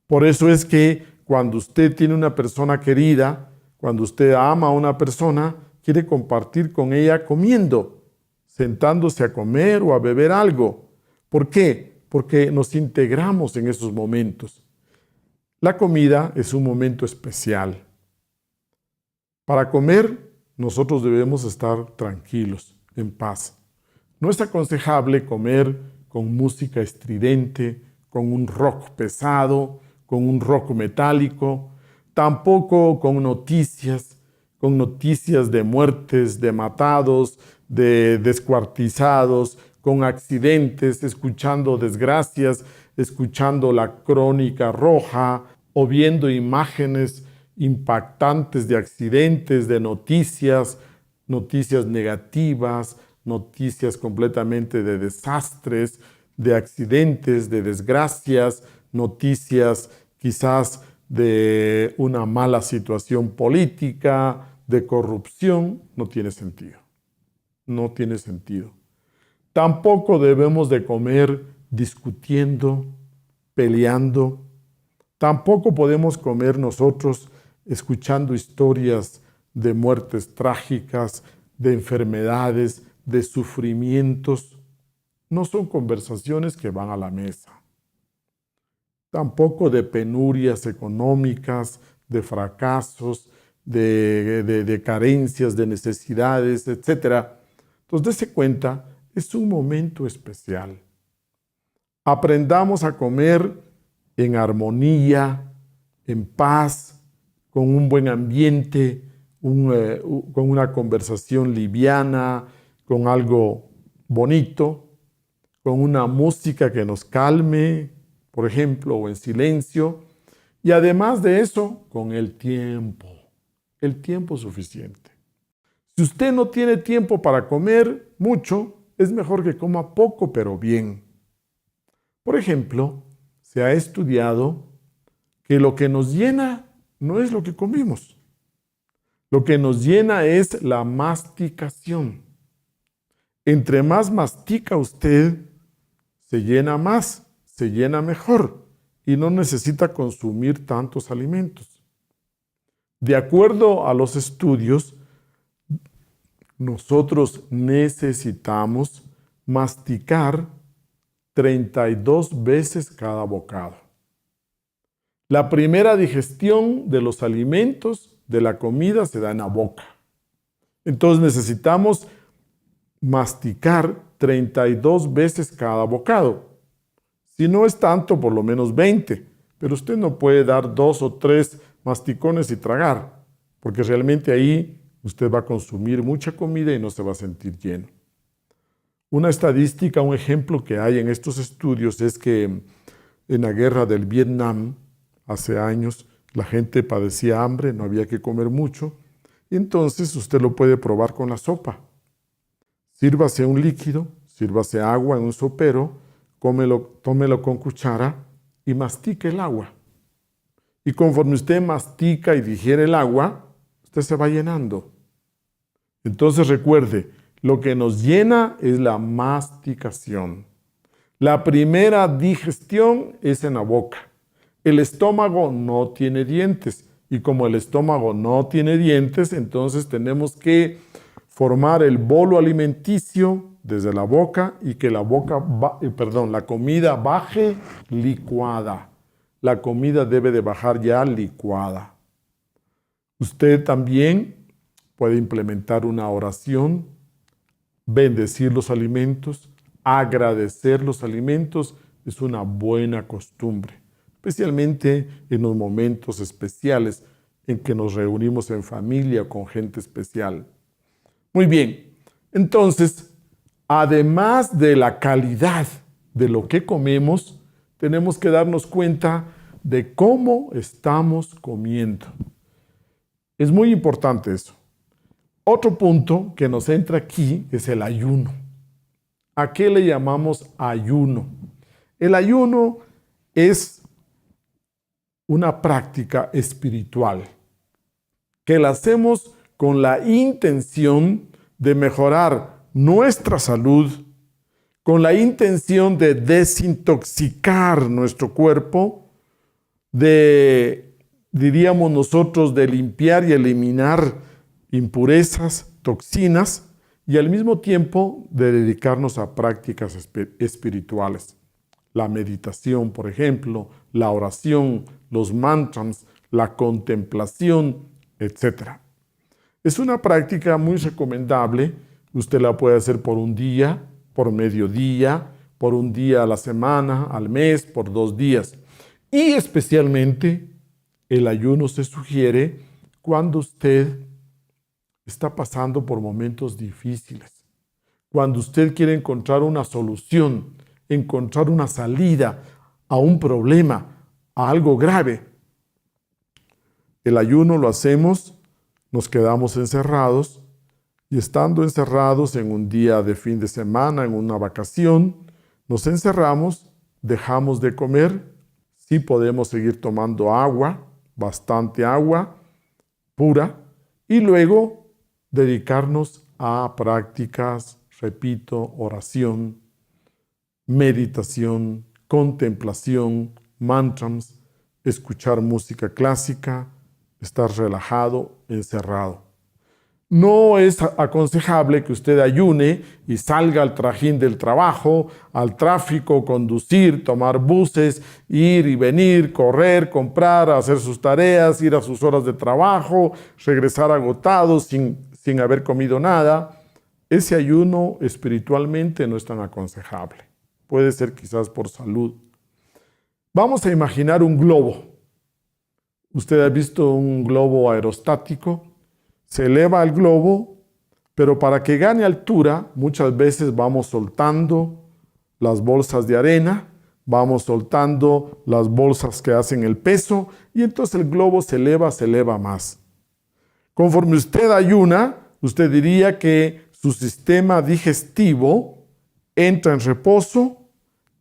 Por eso es que cuando usted tiene una persona querida, cuando usted ama a una persona, quiere compartir con ella comiendo, sentándose a comer o a beber algo. ¿Por qué? Porque nos integramos en esos momentos. La comida es un momento especial. Para comer, nosotros debemos estar tranquilos, en paz. No es aconsejable comer con música estridente, con un rock pesado, con un rock metálico, tampoco con noticias de muertes, de matados, de descuartizados, con accidentes, escuchando desgracias, escuchando la crónica roja o viendo imágenes impactantes de accidentes, de noticias negativas, noticias completamente de desastres, de accidentes, de desgracias, noticias quizás de una mala situación política, de corrupción. No tiene sentido. No tiene sentido. Tampoco debemos de comer discutiendo, peleando. Tampoco podemos comer nosotros escuchando historias de muertes trágicas, de enfermedades, de sufrimientos. No son conversaciones que van a la mesa. Tampoco de penurias económicas, de fracasos, de carencias, de necesidades, etc. Entonces, dése cuenta, es un momento especial. Aprendamos a comer en armonía, en paz, con un buen ambiente, con una conversación liviana, con algo bonito, con una música que nos calme, por ejemplo, o en silencio. Y además de eso, con el tiempo suficiente. Si usted no tiene tiempo para comer mucho, es mejor que coma poco, pero bien. Por ejemplo, se ha estudiado que lo que nos llena no es lo que comimos. Lo que nos llena es la masticación. Entre más mastica usted, se llena más, se llena mejor y no necesita consumir tantos alimentos. De acuerdo a los estudios, nosotros necesitamos masticar 32 veces cada bocado. La primera digestión de los alimentos, de la comida, se da en la boca. Entonces necesitamos masticar 32 veces cada bocado. Si no es tanto, por lo menos 20. Pero usted no puede dar 2 o 3 masticones y tragar, porque realmente ahí usted va a consumir mucha comida y no se va a sentir lleno. Una estadística, un ejemplo que hay en estos estudios es que en la guerra del Vietnam, hace años, la gente padecía hambre, no había que comer mucho, y entonces usted lo puede probar con la sopa. Sírvase un líquido, sírvase agua en un sopero, tómelo con cuchara y mastique el agua. Y conforme usted mastica y digiere el agua, usted se va llenando. Entonces recuerde, lo que nos llena es la masticación. La primera digestión es en la boca. El estómago no tiene dientes. Y como el estómago no tiene dientes, entonces tenemos que formar el bolo alimenticio desde la boca y que la comida baje licuada. La comida debe de bajar ya licuada. Usted también puede implementar una oración, bendecir los alimentos, agradecer los alimentos. Es una buena costumbre, especialmente en los momentos especiales en que nos reunimos en familia con gente especial. Muy bien, entonces, además de la calidad de lo que comemos, tenemos que darnos cuenta de cómo estamos comiendo. Es muy importante eso. Otro punto que nos entra aquí es el ayuno. ¿A qué le llamamos ayuno? El ayuno es una práctica espiritual que la hacemos con la intención de mejorar nuestra salud, con la intención de desintoxicar nuestro cuerpo, diríamos nosotros, de limpiar y eliminar impurezas, toxinas, y al mismo tiempo de dedicarnos a prácticas espirituales. La meditación, por ejemplo, la oración, los mantras, la contemplación, etc. Es una práctica muy recomendable. Usted la puede hacer por un día, por mediodía, por un día a la semana, al mes, por 2 días. Y especialmente el ayuno se sugiere cuando usted está pasando por momentos difíciles, cuando usted quiere encontrar una solución, encontrar una salida a un problema, a algo grave. El ayuno lo hacemos, nos quedamos encerrados y estando encerrados en un día de fin de semana, en una vacación, nos encerramos, dejamos de comer, sí podemos seguir tomando agua, bastante agua pura, y luego dedicarnos a prácticas, repito, oración, meditación, contemplación, mantras, escuchar música clásica, estar relajado, encerrado. No es aconsejable que usted ayune y salga al trajín del trabajo, al tráfico, conducir, tomar buses, ir y venir, correr, comprar, hacer sus tareas, ir a sus horas de trabajo, regresar agotado sin haber comido nada. Ese ayuno espiritualmente no es tan aconsejable. Puede ser quizás por salud. Vamos a imaginar un globo. Usted ha visto un globo aerostático. Se eleva el globo, pero para que gane altura, muchas veces vamos soltando las bolsas de arena, vamos soltando las bolsas que hacen el peso, y entonces el globo se eleva más. Conforme usted ayuna, usted diría que su sistema digestivo entra en reposo,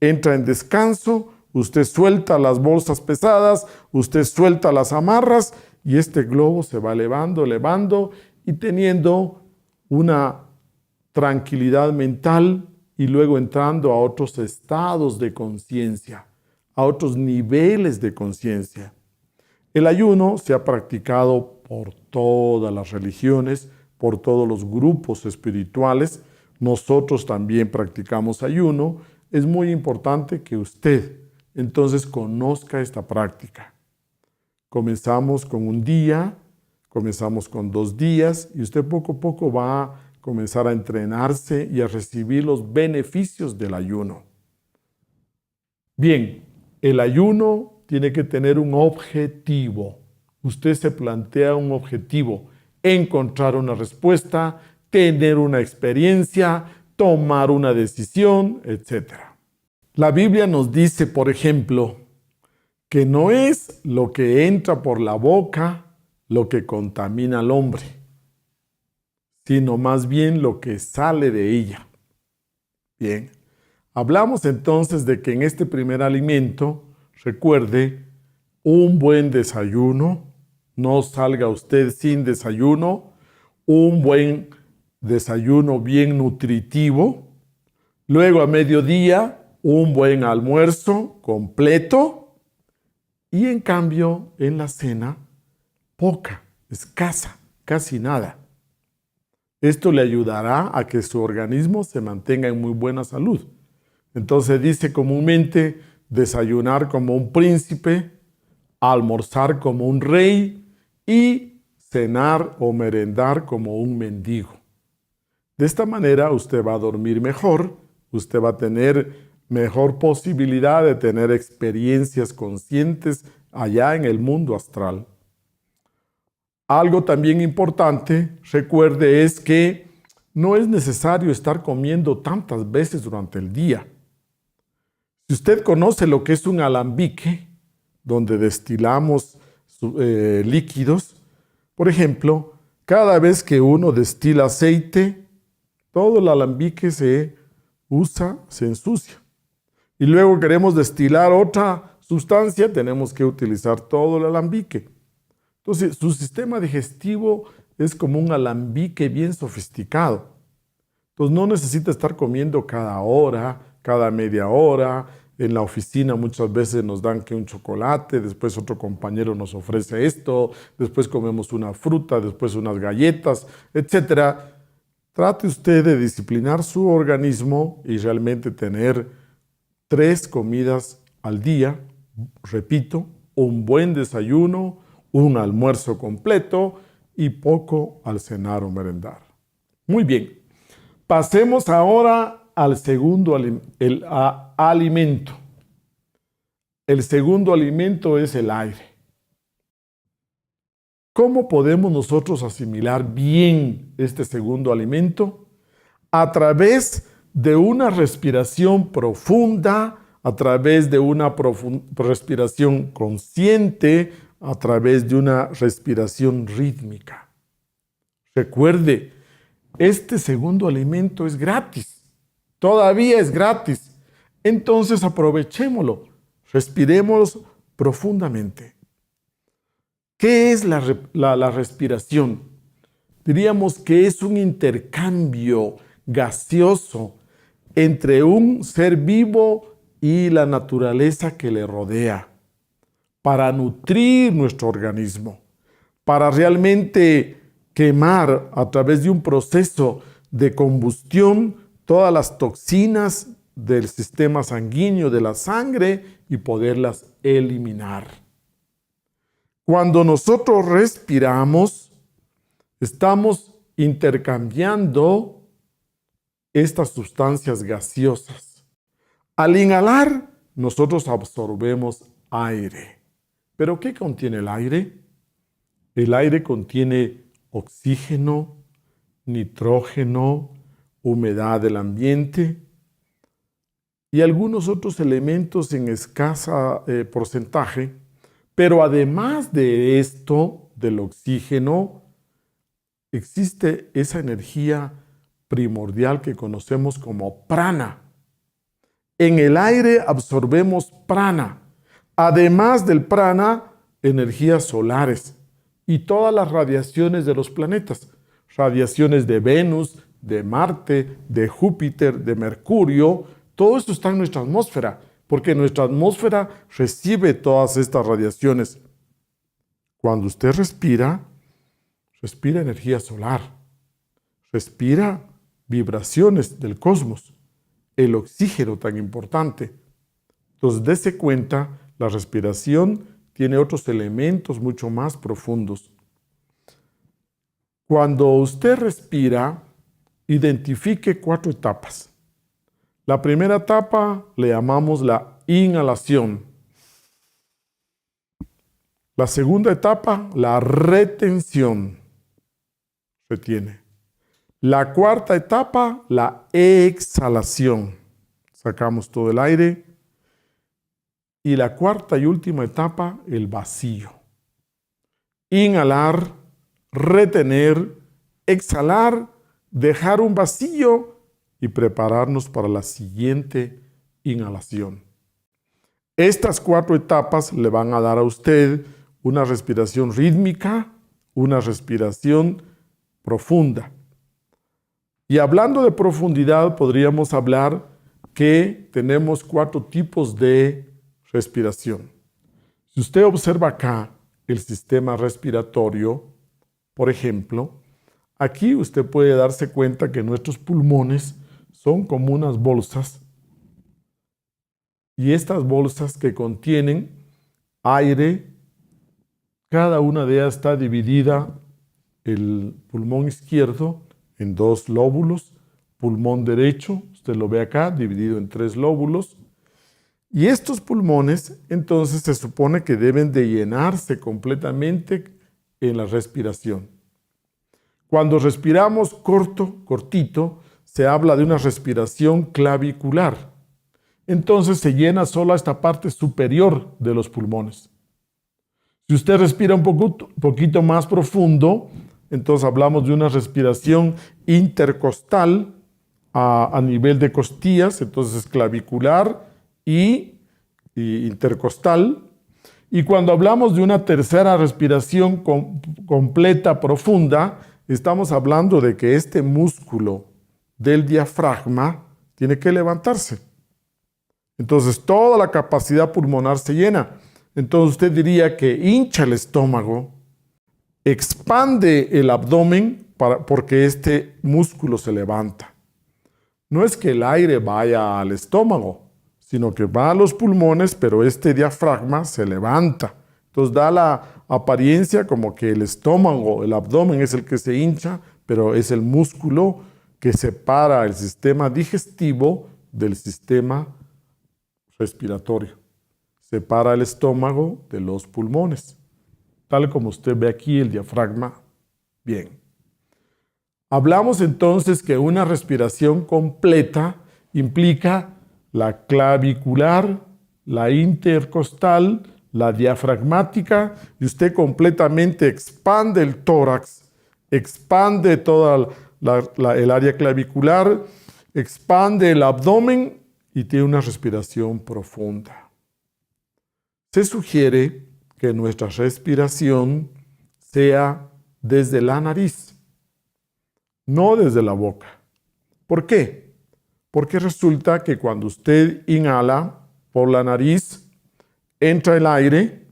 entra en descanso, usted suelta las bolsas pesadas, usted suelta las amarras, y este globo se va elevando y teniendo una tranquilidad mental y luego entrando a otros estados de conciencia, a otros niveles de conciencia. El ayuno se ha practicado por todas las religiones, por todos los grupos espirituales. Nosotros también practicamos ayuno. Es muy importante que usted entonces conozca esta práctica. Comenzamos con un día, comenzamos con 2 días y usted poco a poco va a comenzar a entrenarse y a recibir los beneficios del ayuno. Bien, el ayuno tiene que tener un objetivo. Usted se plantea un objetivo, encontrar una respuesta, tener una experiencia, tomar una decisión, etc. La Biblia nos dice, por ejemplo, que no es lo que entra por la boca lo que contamina al hombre, sino más bien lo que sale de ella. Bien, hablamos entonces de que en este primer alimento, recuerde, un buen desayuno, no salga usted sin desayuno, un buen desayuno bien nutritivo, luego a mediodía un buen almuerzo completo y en cambio en la cena poca, escasa, casi nada. Esto le ayudará a que su organismo se mantenga en muy buena salud. Entonces dice comúnmente desayunar como un príncipe, almorzar como un rey y cenar o merendar como un mendigo. De esta manera usted va a dormir mejor, usted va a tener mejor posibilidad de tener experiencias conscientes allá en el mundo astral. Algo también importante, recuerde, es que no es necesario estar comiendo tantas veces durante el día. Si usted conoce lo que es un alambique, donde destilamos líquidos, por ejemplo, cada vez que uno destila aceite, todo el alambique se usa, se ensucia. Y luego queremos destilar otra sustancia, tenemos que utilizar todo el alambique. Entonces, su sistema digestivo es como un alambique bien sofisticado. Entonces, no necesita estar comiendo cada hora, cada media hora. En la oficina muchas veces nos dan que un chocolate, después otro compañero nos ofrece esto, después comemos una fruta, después unas galletas, etc. Trate usted de disciplinar su organismo y realmente tener 3 comidas al día, repito, un buen desayuno, un almuerzo completo y poco al cenar o merendar. Muy bien, pasemos ahora al segundo alimento. El segundo alimento es el aire. ¿Cómo podemos nosotros asimilar bien este segundo alimento? A través de una respiración profunda, a través de una respiración consciente, a través de una respiración rítmica. Recuerde, este segundo alimento es gratis, todavía es gratis. Entonces aprovechémoslo, respiremos profundamente. ¿Qué es la respiración? Diríamos que es un intercambio gaseoso entre un ser vivo y la naturaleza que le rodea, para nutrir nuestro organismo, para realmente quemar a través de un proceso de combustión todas las toxinas del sistema sanguíneo, de la sangre, y poderlas eliminar. Cuando nosotros respiramos, estamos intercambiando estas sustancias gaseosas. Al inhalar, nosotros absorbemos aire. ¿Pero qué contiene el aire? El aire contiene oxígeno, nitrógeno, humedad del ambiente y algunos otros elementos en escasa porcentaje. Pero además de esto, del oxígeno, existe esa energía primordial que conocemos como prana. En el aire absorbemos prana. Además del prana, energías solares y todas las radiaciones de los planetas. Radiaciones de Venus, de Marte, de Júpiter, de Mercurio. Todo esto está en nuestra atmósfera, porque nuestra atmósfera recibe todas estas radiaciones. Cuando usted respira energía solar, respira vibraciones del cosmos, el oxígeno tan importante. Entonces, dése cuenta, la respiración tiene otros elementos mucho más profundos. Cuando usted respira, identifique 4 etapas. La primera etapa le llamamos la inhalación. La segunda etapa, la retención. Retiene. La cuarta etapa, la exhalación. Sacamos todo el aire. Y la cuarta y última etapa, el vacío. Inhalar, retener, exhalar, dejar un vacío y prepararnos para la siguiente inhalación. Estas 4 etapas le van a dar a usted una respiración rítmica, una respiración profunda. Y hablando de profundidad, podríamos hablar que tenemos 4 tipos de respiración. Si usted observa acá el sistema respiratorio, por ejemplo, aquí usted puede darse cuenta que nuestros pulmones son como unas bolsas, y estas bolsas que contienen aire, cada una de ellas está dividida, el pulmón izquierdo, en 2 lóbulos, pulmón derecho, usted lo ve acá, dividido en 3 lóbulos, y estos pulmones, entonces, se supone que deben de llenarse completamente en la respiración. Cuando respiramos cortito, se habla de una respiración clavicular. Entonces se llena solo esta parte superior de los pulmones. Si usted respira un poquito más profundo, entonces hablamos de una respiración intercostal a nivel de costillas, entonces clavicular y intercostal. Y cuando hablamos de una tercera respiración completa, profunda, estamos hablando de que este músculo del diafragma tiene que levantarse. Entonces toda la capacidad pulmonar se llena. Entonces usted diría que hincha el estómago, expande el abdomen porque este músculo se levanta. No es que el aire vaya al estómago, sino que va a los pulmones, pero este diafragma se levanta. Entonces da la apariencia como que el estómago, el abdomen es el que se hincha, pero es el músculo que separa el sistema digestivo del sistema respiratorio. Separa el estómago de los pulmones. Tal como usted ve aquí el diafragma. Bien. Hablamos entonces que una respiración completa implica la clavicular, la intercostal, la diafragmática, y usted completamente expande el tórax, expande toda el área clavicular, expande el abdomen y tiene una respiración profunda. Se sugiere que nuestra respiración sea desde la nariz, no desde la boca. ¿Por qué? Porque resulta que cuando usted inhala por la nariz, entra el aire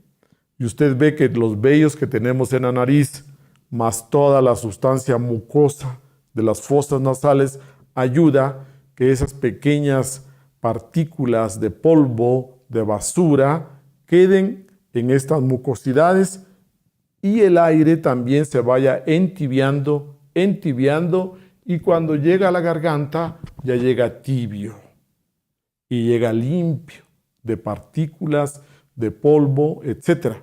y usted ve que los vellos que tenemos en la nariz, más toda la sustancia mucosa de las fosas nasales, ayuda que esas pequeñas partículas de polvo, de basura, queden en estas mucosidades y el aire también se vaya entibiando, y cuando llega a la garganta ya llega tibio y llega limpio de partículas, de polvo, etc.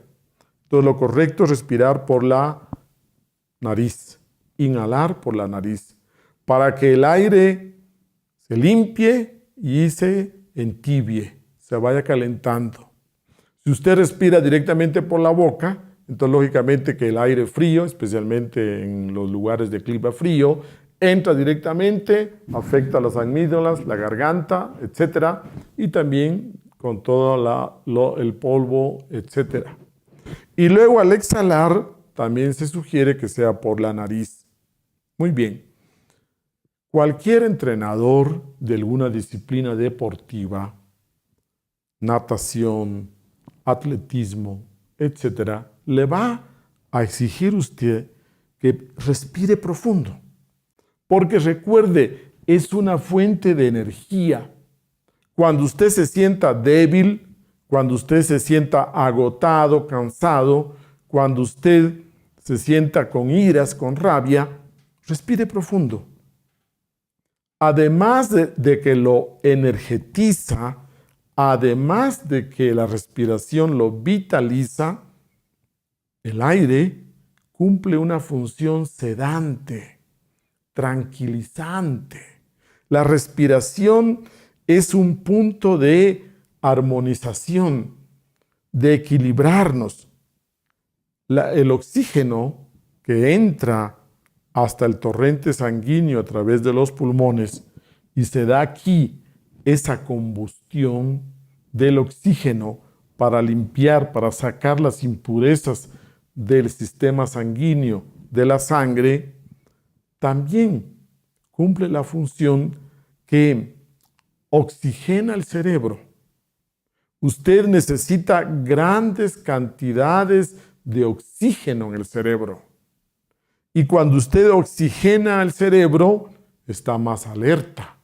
Entonces lo correcto es respirar por la nariz, inhalar por la nariz, para que el aire se limpie y se entibie, se vaya calentando. Si usted respira directamente por la boca, entonces lógicamente que el aire frío, especialmente en los lugares de clima frío, entra directamente, afecta las amígdalas, la garganta, etc. Y también con todo el polvo, etc. Y luego al exhalar, también se sugiere que sea por la nariz. Muy bien. Cualquier entrenador de alguna disciplina deportiva, natación, atletismo, etc., le va a exigir usted que respire profundo. Porque recuerde, es una fuente de energía. Cuando usted se sienta débil, cuando usted se sienta agotado, cansado, cuando usted se sienta con iras, con rabia, respire profundo. Además de que lo energetiza, además de que la respiración lo vitaliza, el aire cumple una función sedante, tranquilizante. La respiración es un punto de armonización, de equilibrarnos. El oxígeno que entra hasta el torrente sanguíneo a través de los pulmones y se da aquí esa combustión del oxígeno para limpiar, para sacar las impurezas del sistema sanguíneo, de la sangre, también cumple la función que oxigena el cerebro. Usted necesita grandes cantidades de oxígeno en el cerebro. Y cuando usted oxigena el cerebro, está más alerta,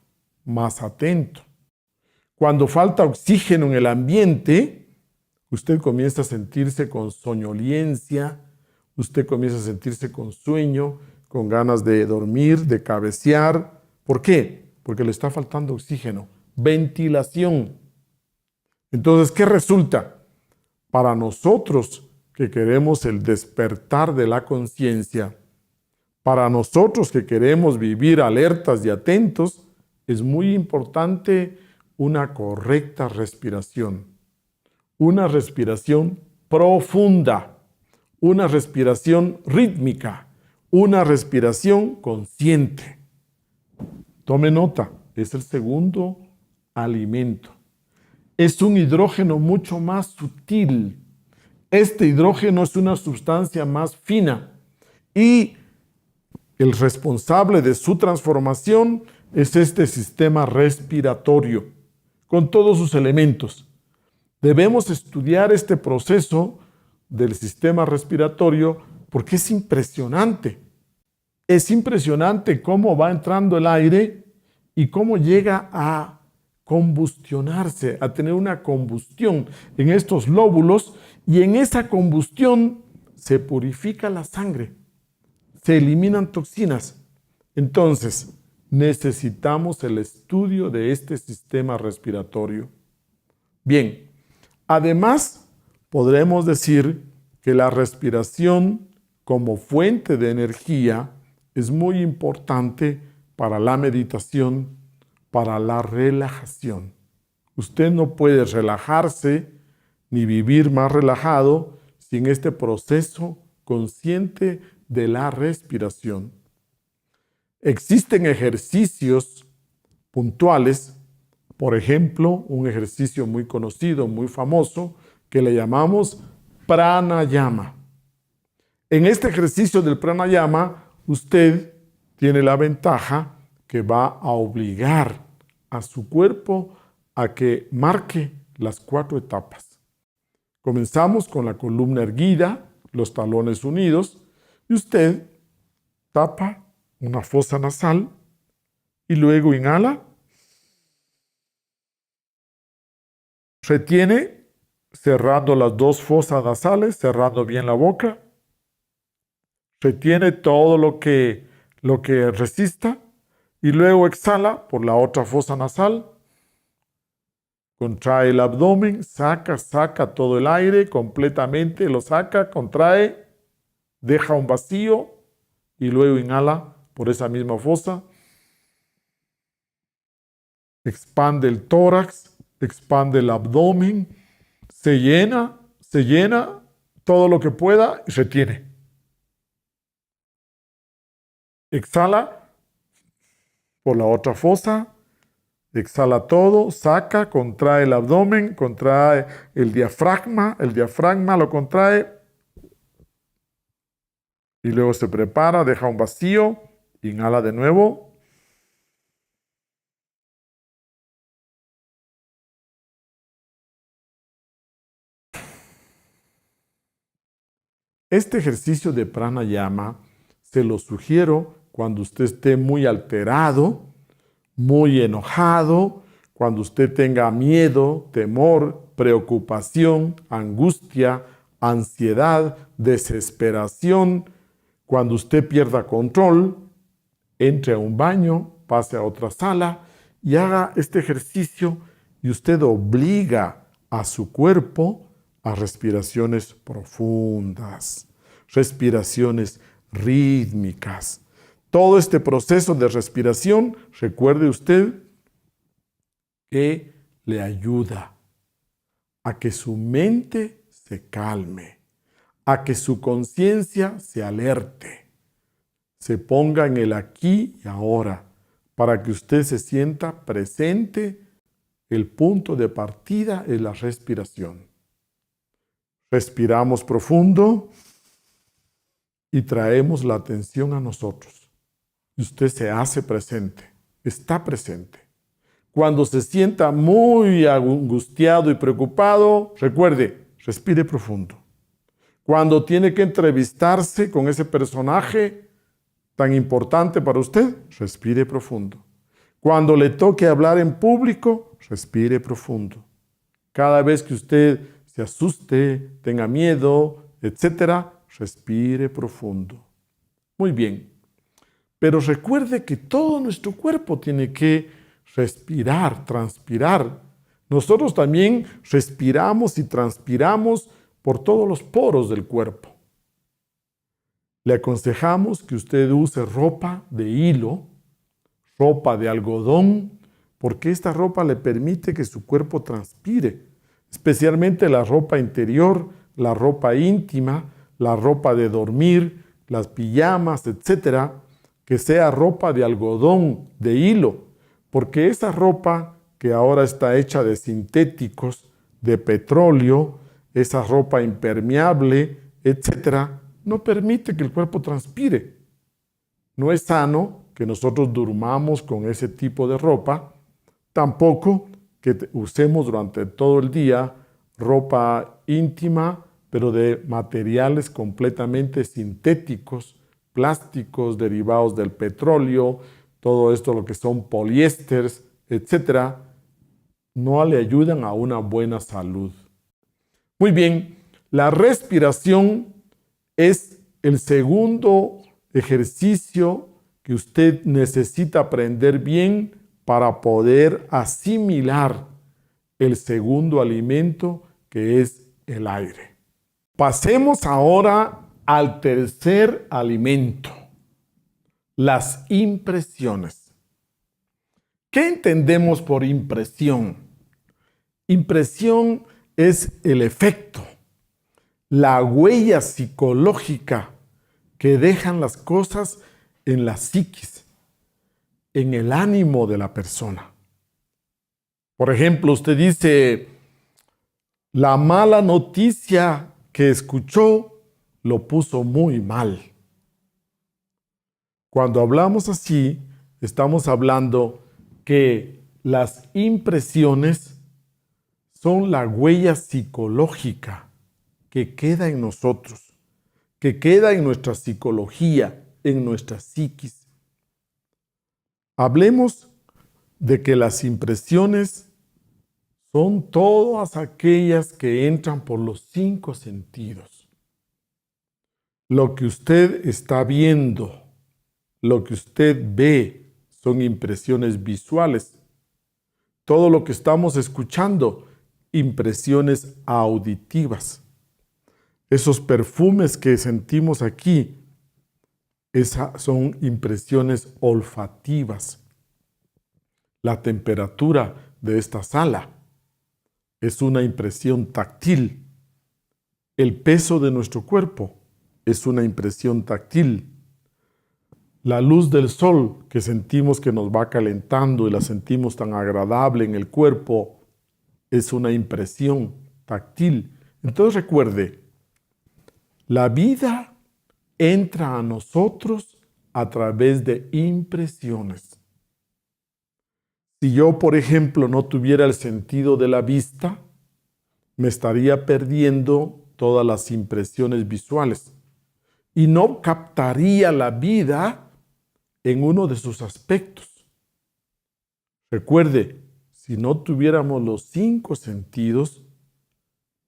más atento. Cuando falta oxígeno en el ambiente, usted comienza a sentirse con soñolencia, usted comienza a sentirse con sueño, con ganas de dormir, de cabecear. ¿Por qué? Porque le está faltando oxígeno, ventilación. Entonces, ¿qué resulta? Para nosotros que queremos el despertar de la conciencia, para nosotros que queremos vivir alertas y atentos, es muy importante una correcta respiración. Una respiración profunda, una respiración rítmica, una respiración consciente. Tome nota, es el segundo alimento. Es un hidrógeno mucho más sutil. Este hidrógeno es una sustancia más fina y el responsable de su transformación es este sistema respiratorio, con todos sus elementos. Debemos estudiar este proceso del sistema respiratorio porque es impresionante. Es impresionante cómo va entrando el aire y cómo llega a combustionarse, a tener una combustión en estos lóbulos, y en esa combustión se purifica la sangre, se eliminan toxinas. Entonces, necesitamos el estudio de este sistema respiratorio. Bien, además, podremos decir que la respiración como fuente de energía es muy importante para la meditación, para la relajación. Usted no puede relajarse ni vivir más relajado sin este proceso consciente de la respiración. Existen ejercicios puntuales, por ejemplo, un ejercicio muy conocido, muy famoso, que le llamamos pranayama. En este ejercicio del pranayama, usted tiene la ventaja que va a obligar a su cuerpo a que marque las 4 etapas. Comenzamos con la columna erguida, los talones unidos, y usted tapa una fosa nasal y luego inhala, retiene cerrando las 2 fosas nasales, cerrando bien la boca, retiene todo lo que resista y luego exhala por la otra fosa nasal, contrae el abdomen, saca todo el aire completamente, lo saca, contrae, deja un vacío y luego inhala por esa misma fosa. Expande el tórax, expande el abdomen, se llena todo lo que pueda y retiene. Exhala por la otra fosa, exhala todo, saca, contrae el abdomen, contrae el diafragma lo contrae y luego se prepara, deja un vacío, inhala de nuevo. Este ejercicio de pranayama se lo sugiero cuando usted esté muy alterado, muy enojado, cuando usted tenga miedo, temor, preocupación, angustia, ansiedad, desesperación, cuando usted pierda control, entre a un baño, pase a otra sala y haga este ejercicio y usted obliga a su cuerpo a respiraciones profundas, respiraciones rítmicas. Todo este proceso de respiración, recuerde usted que le ayuda a que su mente se calme, a que su conciencia se alerte, se ponga en el aquí y ahora, para que usted se sienta presente. El punto de partida es la respiración. Respiramos profundo y traemos la atención a nosotros. Y usted se hace presente, está presente. Cuando se sienta muy angustiado y preocupado, recuerde, respire profundo. Cuando tiene que entrevistarse con ese personaje tan importante para usted, respire profundo. Cuando le toque hablar en público, respire profundo. Cada vez que usted se asuste, tenga miedo, etcétera, respire profundo. Muy bien. Pero recuerde que todo nuestro cuerpo tiene que respirar, transpirar. Nosotros también respiramos y transpiramos por todos los poros del cuerpo. Le aconsejamos que usted use ropa de hilo, ropa de algodón, porque esta ropa le permite que su cuerpo transpire, especialmente la ropa interior, la ropa íntima, la ropa de dormir, las pijamas, etcétera, que sea ropa de algodón, de hilo, porque esa ropa que ahora está hecha de sintéticos, de petróleo, esa ropa impermeable, etcétera, no permite que el cuerpo transpire. No es sano que nosotros durmamos con ese tipo de ropa, tampoco que usemos durante todo el día ropa íntima, pero de materiales completamente sintéticos, plásticos derivados del petróleo, todo esto lo que son poliésteres, etcétera, no le ayudan a una buena salud. Muy bien, la respiración es el segundo ejercicio que usted necesita aprender bien para poder asimilar el segundo alimento, que es el aire. Pasemos ahora al tercer alimento, las impresiones. ¿Qué entendemos por impresión? Impresión es el efecto, la huella psicológica que dejan las cosas en la psiquis, en el ánimo de la persona. Por ejemplo, usted dice, la mala noticia que escuchó lo puso muy mal. Cuando hablamos así, estamos hablando que las impresiones son la huella psicológica que queda en nosotros, que queda en nuestra psicología, en nuestra psiquis. Hablemos de que las impresiones son todas aquellas que entran por los 5 sentidos. Lo que usted está viendo, lo que usted ve, son impresiones visuales. Todo lo que estamos escuchando, impresiones auditivas. Esos perfumes que sentimos aquí, esas son impresiones olfativas. La temperatura de esta sala es una impresión táctil. El peso de nuestro cuerpo es una impresión táctil. La luz del sol que sentimos que nos va calentando y la sentimos tan agradable en el cuerpo es una impresión táctil. Entonces recuerde, la vida entra a nosotros a través de impresiones. Si yo, por ejemplo, no tuviera el sentido de la vista, me estaría perdiendo todas las impresiones visuales y no captaría la vida en uno de sus aspectos. Recuerde, si no tuviéramos los 5 sentidos,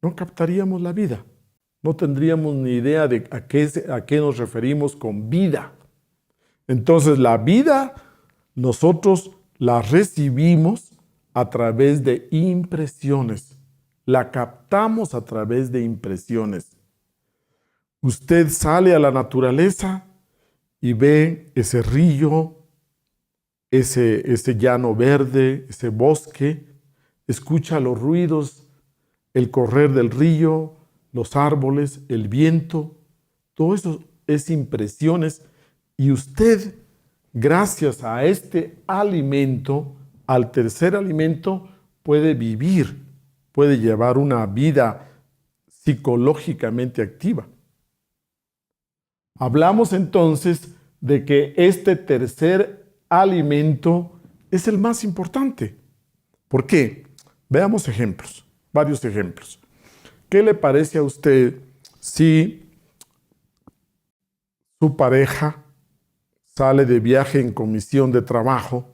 no captaríamos la vida. No tendríamos ni idea de a qué nos referimos con vida. Entonces, la vida nosotros la recibimos a través de impresiones. La captamos a través de impresiones. Usted sale a la naturaleza y ve ese río, ese llano verde, ese bosque, escucha los ruidos, el correr del río, los árboles, el viento, todo eso es impresiones y usted, gracias a este alimento, al tercer alimento, puede vivir, puede llevar una vida psicológicamente activa. Hablamos entonces de que este tercer alimento es el más importante. ¿Por qué? Veamos ejemplos, varios ejemplos. ¿Qué le parece a usted si su pareja sale de viaje en comisión de trabajo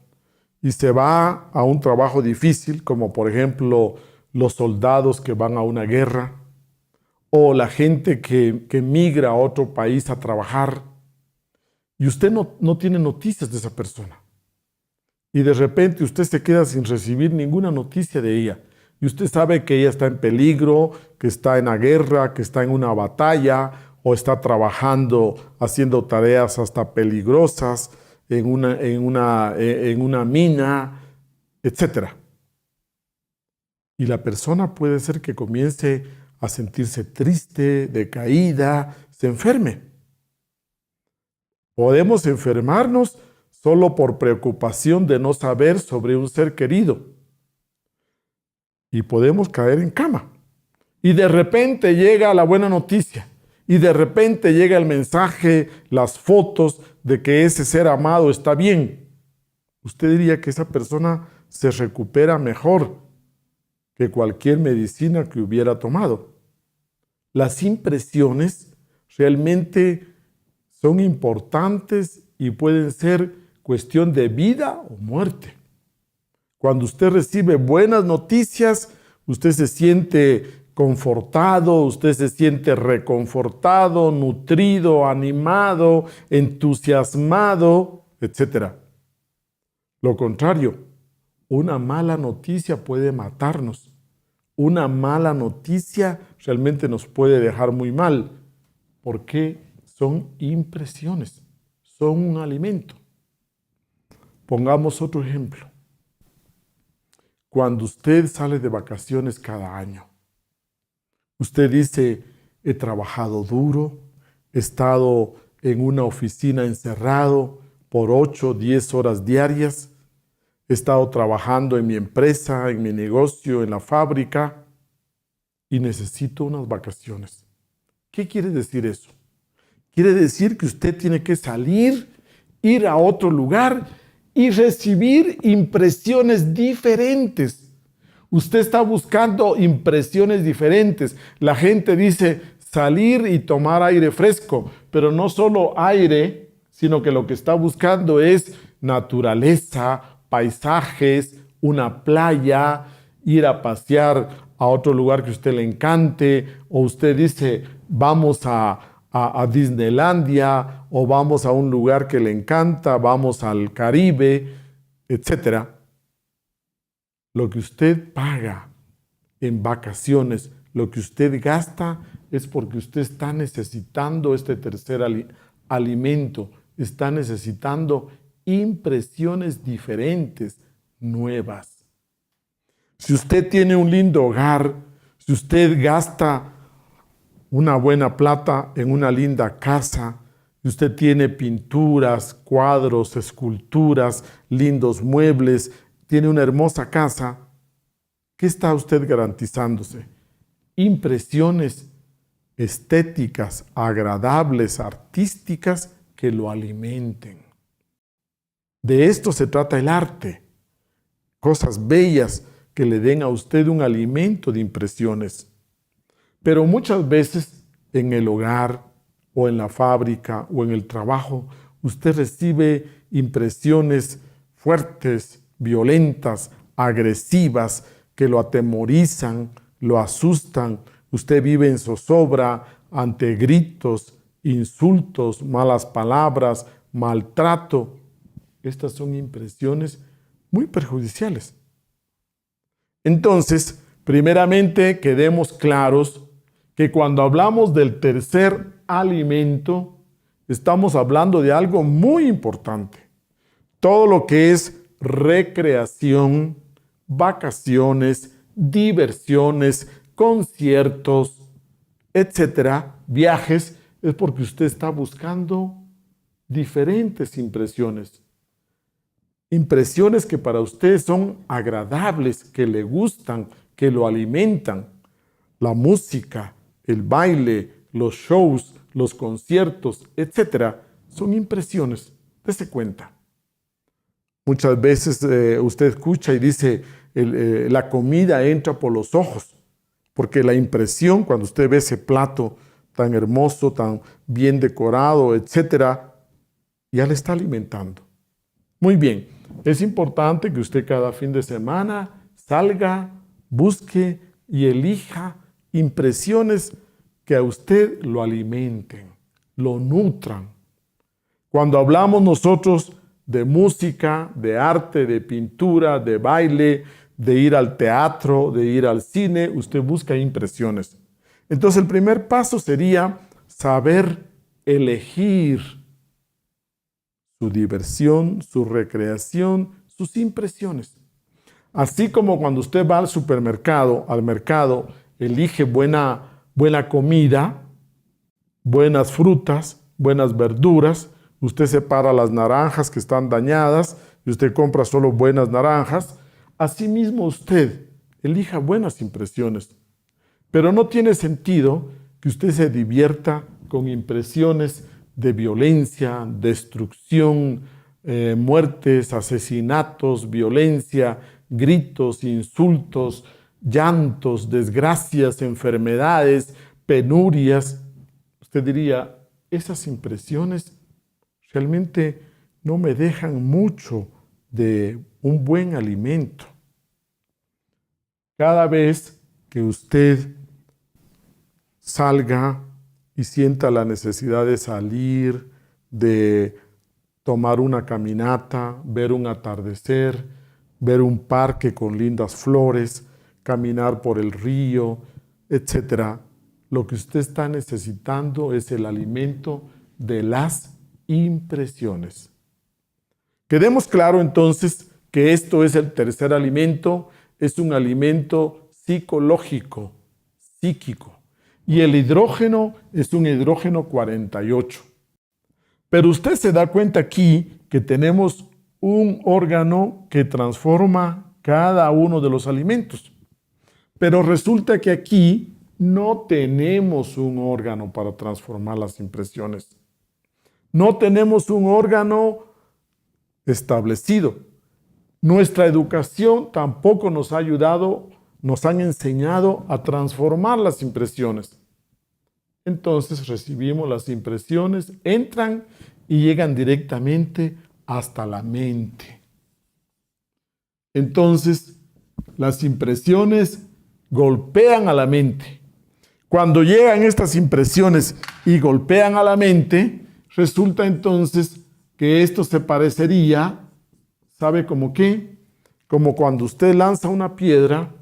y se va a un trabajo difícil, como por ejemplo los soldados que van a una guerra o la gente que migra a otro país a trabajar y usted no tiene noticias de esa persona? Y de repente usted se queda sin recibir ninguna noticia de ella. Y usted sabe que ella está en peligro, que está en la guerra, que está en una batalla o está trabajando, haciendo tareas hasta peligrosas en una mina, etc. Y la persona puede ser que comience a sentirse triste, decaída, se enferme. Podemos enfermarnos solo por preocupación de no saber sobre un ser querido. Y podemos caer en cama. Y de repente llega la buena noticia. Y de repente llega el mensaje, las fotos de que ese ser amado está bien. Usted diría que esa persona se recupera mejor que cualquier medicina que hubiera tomado. Las impresiones realmente son importantes y pueden ser cuestión de vida o muerte. Cuando usted recibe buenas noticias, usted se siente confortado, usted se siente reconfortado, nutrido, animado, entusiasmado, etc. Lo contrario, una mala noticia puede matarnos. Una mala noticia realmente nos puede dejar muy mal, porque son impresiones, son un alimento. Pongamos otro ejemplo. Cuando usted sale de vacaciones cada año, usted dice, he trabajado duro, he estado en una oficina encerrado por 8 o 10 horas diarias, he estado trabajando en mi empresa, en mi negocio, en la fábrica y necesito unas vacaciones. ¿Qué quiere decir eso? Quiere decir que usted tiene que salir, ir a otro lugar y recibir impresiones diferentes. Usted está buscando impresiones diferentes. La gente dice salir y tomar aire fresco, pero no solo aire, sino que lo que está buscando es naturaleza, paisajes, una playa, ir a pasear a otro lugar que a usted le encante, o usted dice vamos a Disneylandia, o vamos a un lugar que le encanta, vamos al Caribe, etc. Lo que usted paga en vacaciones, lo que usted gasta, es porque usted está necesitando este tercer alimento, está necesitando impresiones diferentes, nuevas. Si usted tiene un lindo hogar, si usted gasta una buena plata en una linda casa, y usted tiene pinturas, cuadros, esculturas, lindos muebles, tiene una hermosa casa, ¿qué está usted garantizándose? Impresiones estéticas, agradables, artísticas que lo alimenten. De esto se trata el arte. Cosas bellas que le den a usted un alimento de impresiones. Pero muchas veces en el hogar o en la fábrica o en el trabajo, usted recibe impresiones fuertes, violentas, agresivas, que lo atemorizan, lo asustan. Usted vive en zozobra ante gritos, insultos, malas palabras, maltrato. Estas son impresiones muy perjudiciales. Entonces, primeramente, quedemos claros que cuando hablamos del tercer alimento, estamos hablando de algo muy importante. Todo lo que es recreación, vacaciones, diversiones, conciertos, etcétera, viajes, es porque usted está buscando diferentes impresiones. Impresiones que para usted son agradables, que le gustan, que lo alimentan. La música, el baile, los shows, los conciertos, etcétera, son impresiones. Dese cuenta. Muchas veces usted escucha y dice, la comida entra por los ojos, porque la impresión cuando usted ve ese plato tan hermoso, tan bien decorado, etcétera, ya le está alimentando. Muy bien, es importante que usted cada fin de semana salga, busque y elija impresiones que a usted lo alimenten, lo nutran. Cuando hablamos nosotros de música, de arte, de pintura, de baile, de ir al teatro, de ir al cine, usted busca impresiones. Entonces el primer paso sería saber elegir su diversión, su recreación, sus impresiones. Así como cuando usted va al mercado, elige buena comida, buenas frutas, buenas verduras, usted separa las naranjas que están dañadas y usted compra solo buenas naranjas. Asimismo usted elija buenas impresiones. Pero no tiene sentido que usted se divierta con impresiones de violencia, destrucción, muertes, asesinatos, violencia, gritos, insultos, llantos, desgracias, enfermedades, penurias. Usted diría, esas impresiones realmente no me dejan mucho de un buen alimento. Cada vez que usted salga y sienta la necesidad de salir, de tomar una caminata, ver un atardecer, ver un parque con lindas flores, caminar por el río, etc. Lo que usted está necesitando es el alimento de las impresiones. Quedemos claro entonces que esto es el tercer alimento, es un alimento psicológico, psíquico. Y el hidrógeno es un hidrógeno 48. Pero usted se da cuenta aquí que tenemos un órgano que transforma cada uno de los alimentos. Pero resulta que aquí no tenemos un órgano para transformar las impresiones. No tenemos un órgano establecido. Nuestra educación tampoco nos ha ayudado, nos han enseñado a transformar las impresiones. Entonces recibimos las impresiones, entran y llegan directamente hasta la mente. Entonces, las impresiones golpean a la mente. Cuando llegan estas impresiones y golpean a la mente, resulta entonces que esto se parecería, ¿sabe cómo qué? Como cuando usted lanza una piedra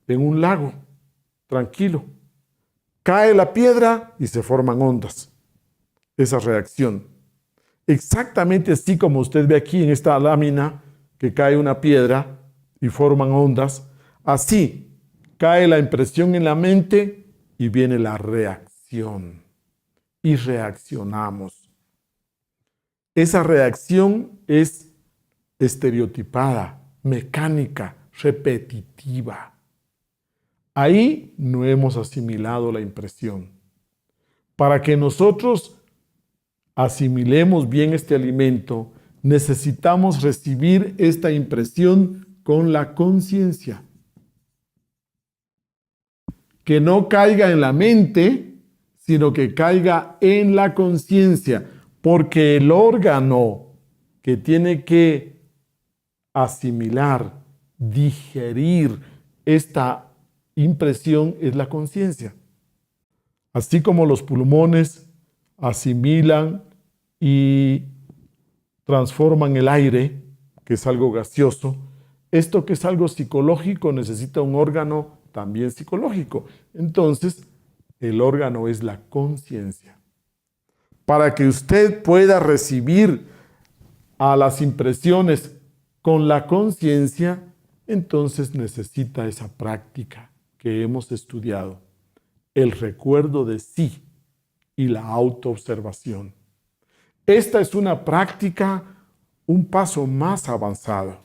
en un lago, tranquilo. Cae la piedra y se forman ondas. Esa reacción. Exactamente así como usted ve aquí en esta lámina que cae una piedra y forman ondas, así cae la impresión en la mente y viene la reacción. Y reaccionamos. Esa reacción es estereotipada, mecánica, repetitiva. Ahí no hemos asimilado la impresión. Para que nosotros asimilemos bien este alimento, necesitamos recibir esta impresión con la conciencia. Que no caiga en la mente, sino que caiga en la conciencia, porque el órgano que tiene que asimilar, digerir esta impresión es la conciencia. Así como los pulmones asimilan y transforman el aire, que es algo gaseoso, esto que es algo psicológico necesita un órgano también psicológico. Entonces, el órgano es la conciencia. Para que usted pueda recibir a las impresiones con la conciencia, entonces necesita esa práctica que hemos estudiado, el recuerdo de sí y la autoobservación. Esta es una práctica, un paso más avanzado.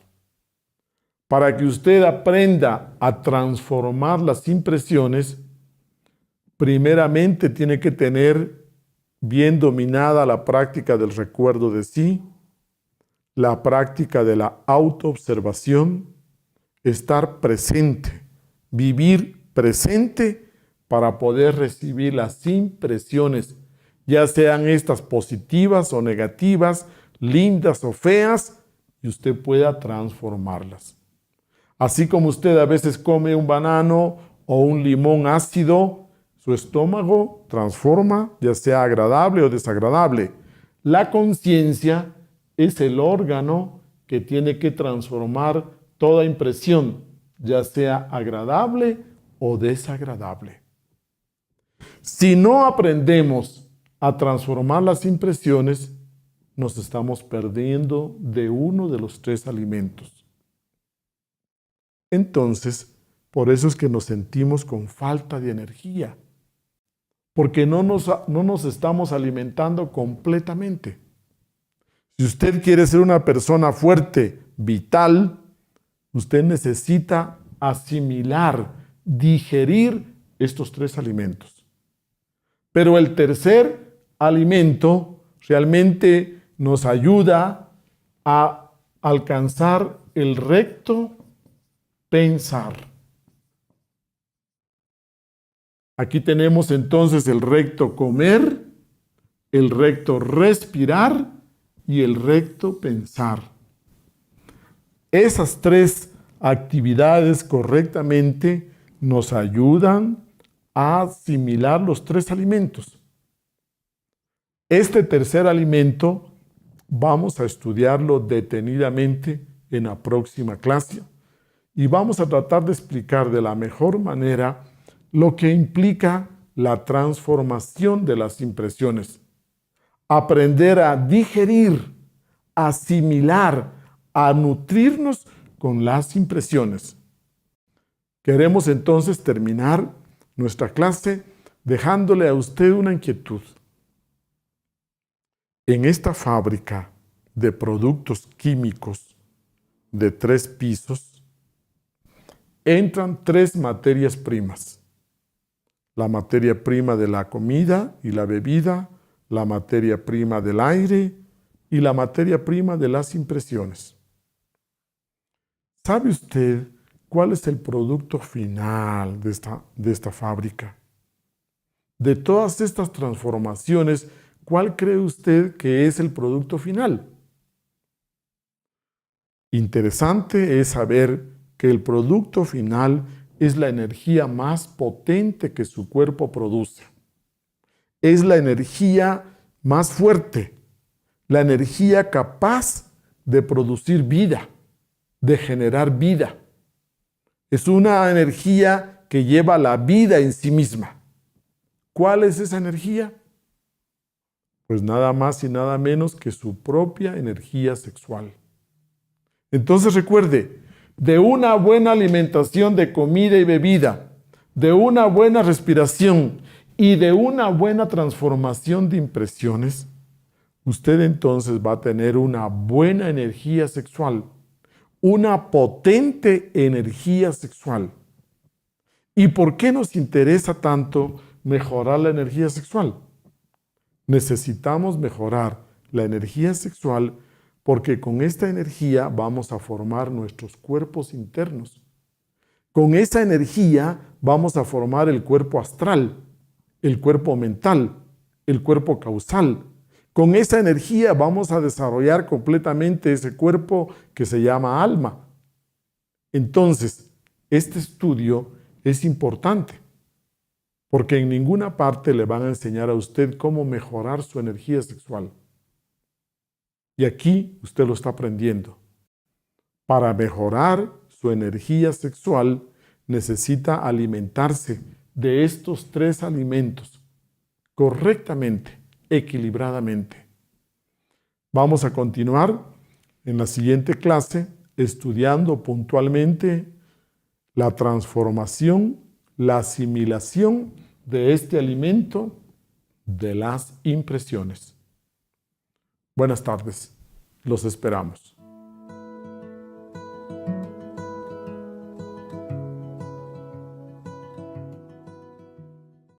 Para que usted aprenda a transformar las impresiones, primeramente tiene que tener bien dominada la práctica del recuerdo de sí, la práctica de la autoobservación, estar presente, vivir presente para poder recibir las impresiones, ya sean estas positivas o negativas, lindas o feas, y usted pueda transformarlas. Así como usted a veces come un banano o un limón ácido, su estómago transforma, ya sea agradable o desagradable. La conciencia es el órgano que tiene que transformar toda impresión, ya sea agradable o desagradable. Si no aprendemos a transformar las impresiones, nos estamos perdiendo de uno de los 3 alimentos. Entonces, por eso es que nos sentimos con falta de energía, porque no nos estamos alimentando completamente. Si usted quiere ser una persona fuerte, vital, usted necesita asimilar, digerir estos 3 alimentos. Pero el tercer alimento realmente nos ayuda a alcanzar el recto pensar. Aquí tenemos entonces el recto comer, el recto respirar y el recto pensar. Esas 3 actividades correctamente nos ayudan a asimilar los 3 alimentos. Este tercer alimento vamos a estudiarlo detenidamente en la próxima clase y vamos a tratar de explicar de la mejor manera lo que implica la transformación de las impresiones. Aprender a digerir, asimilar, a nutrirnos con las impresiones. Queremos entonces terminar nuestra clase dejándole a usted una inquietud. En esta fábrica de productos químicos de 3 pisos, entran 3 materias primas. La materia prima de la comida y la bebida, la materia prima del aire y la materia prima de las impresiones. ¿Sabe usted cuál es el producto final de esta fábrica? De todas estas transformaciones, ¿cuál cree usted que es el producto final? Interesante es saber que el producto final es la energía más potente que su cuerpo produce. Es la energía más fuerte, la energía capaz de producir vida, de generar vida. Es una energía que lleva la vida en sí misma. ¿Cuál es esa energía? Pues nada más y nada menos que su propia energía sexual. Entonces recuerde, de una buena alimentación de comida y bebida, de una buena respiración y de una buena transformación de impresiones, usted entonces va a tener una buena energía sexual, una potente energía sexual. ¿Y por qué nos interesa tanto mejorar la energía sexual? Necesitamos mejorar la energía sexual porque con esta energía vamos a formar nuestros cuerpos internos. Con esa energía vamos a formar el cuerpo astral, el cuerpo mental, el cuerpo causal. Con esa energía vamos a desarrollar completamente ese cuerpo que se llama alma. Entonces, este estudio es importante porque en ninguna parte le van a enseñar a usted cómo mejorar su energía sexual. Y aquí usted lo está aprendiendo. Para mejorar su energía sexual, necesita alimentarse de estos 3 alimentos correctamente, equilibradamente. Vamos a continuar en la siguiente clase estudiando puntualmente la transformación, la asimilación de este alimento de las impresiones. Buenas tardes, los esperamos.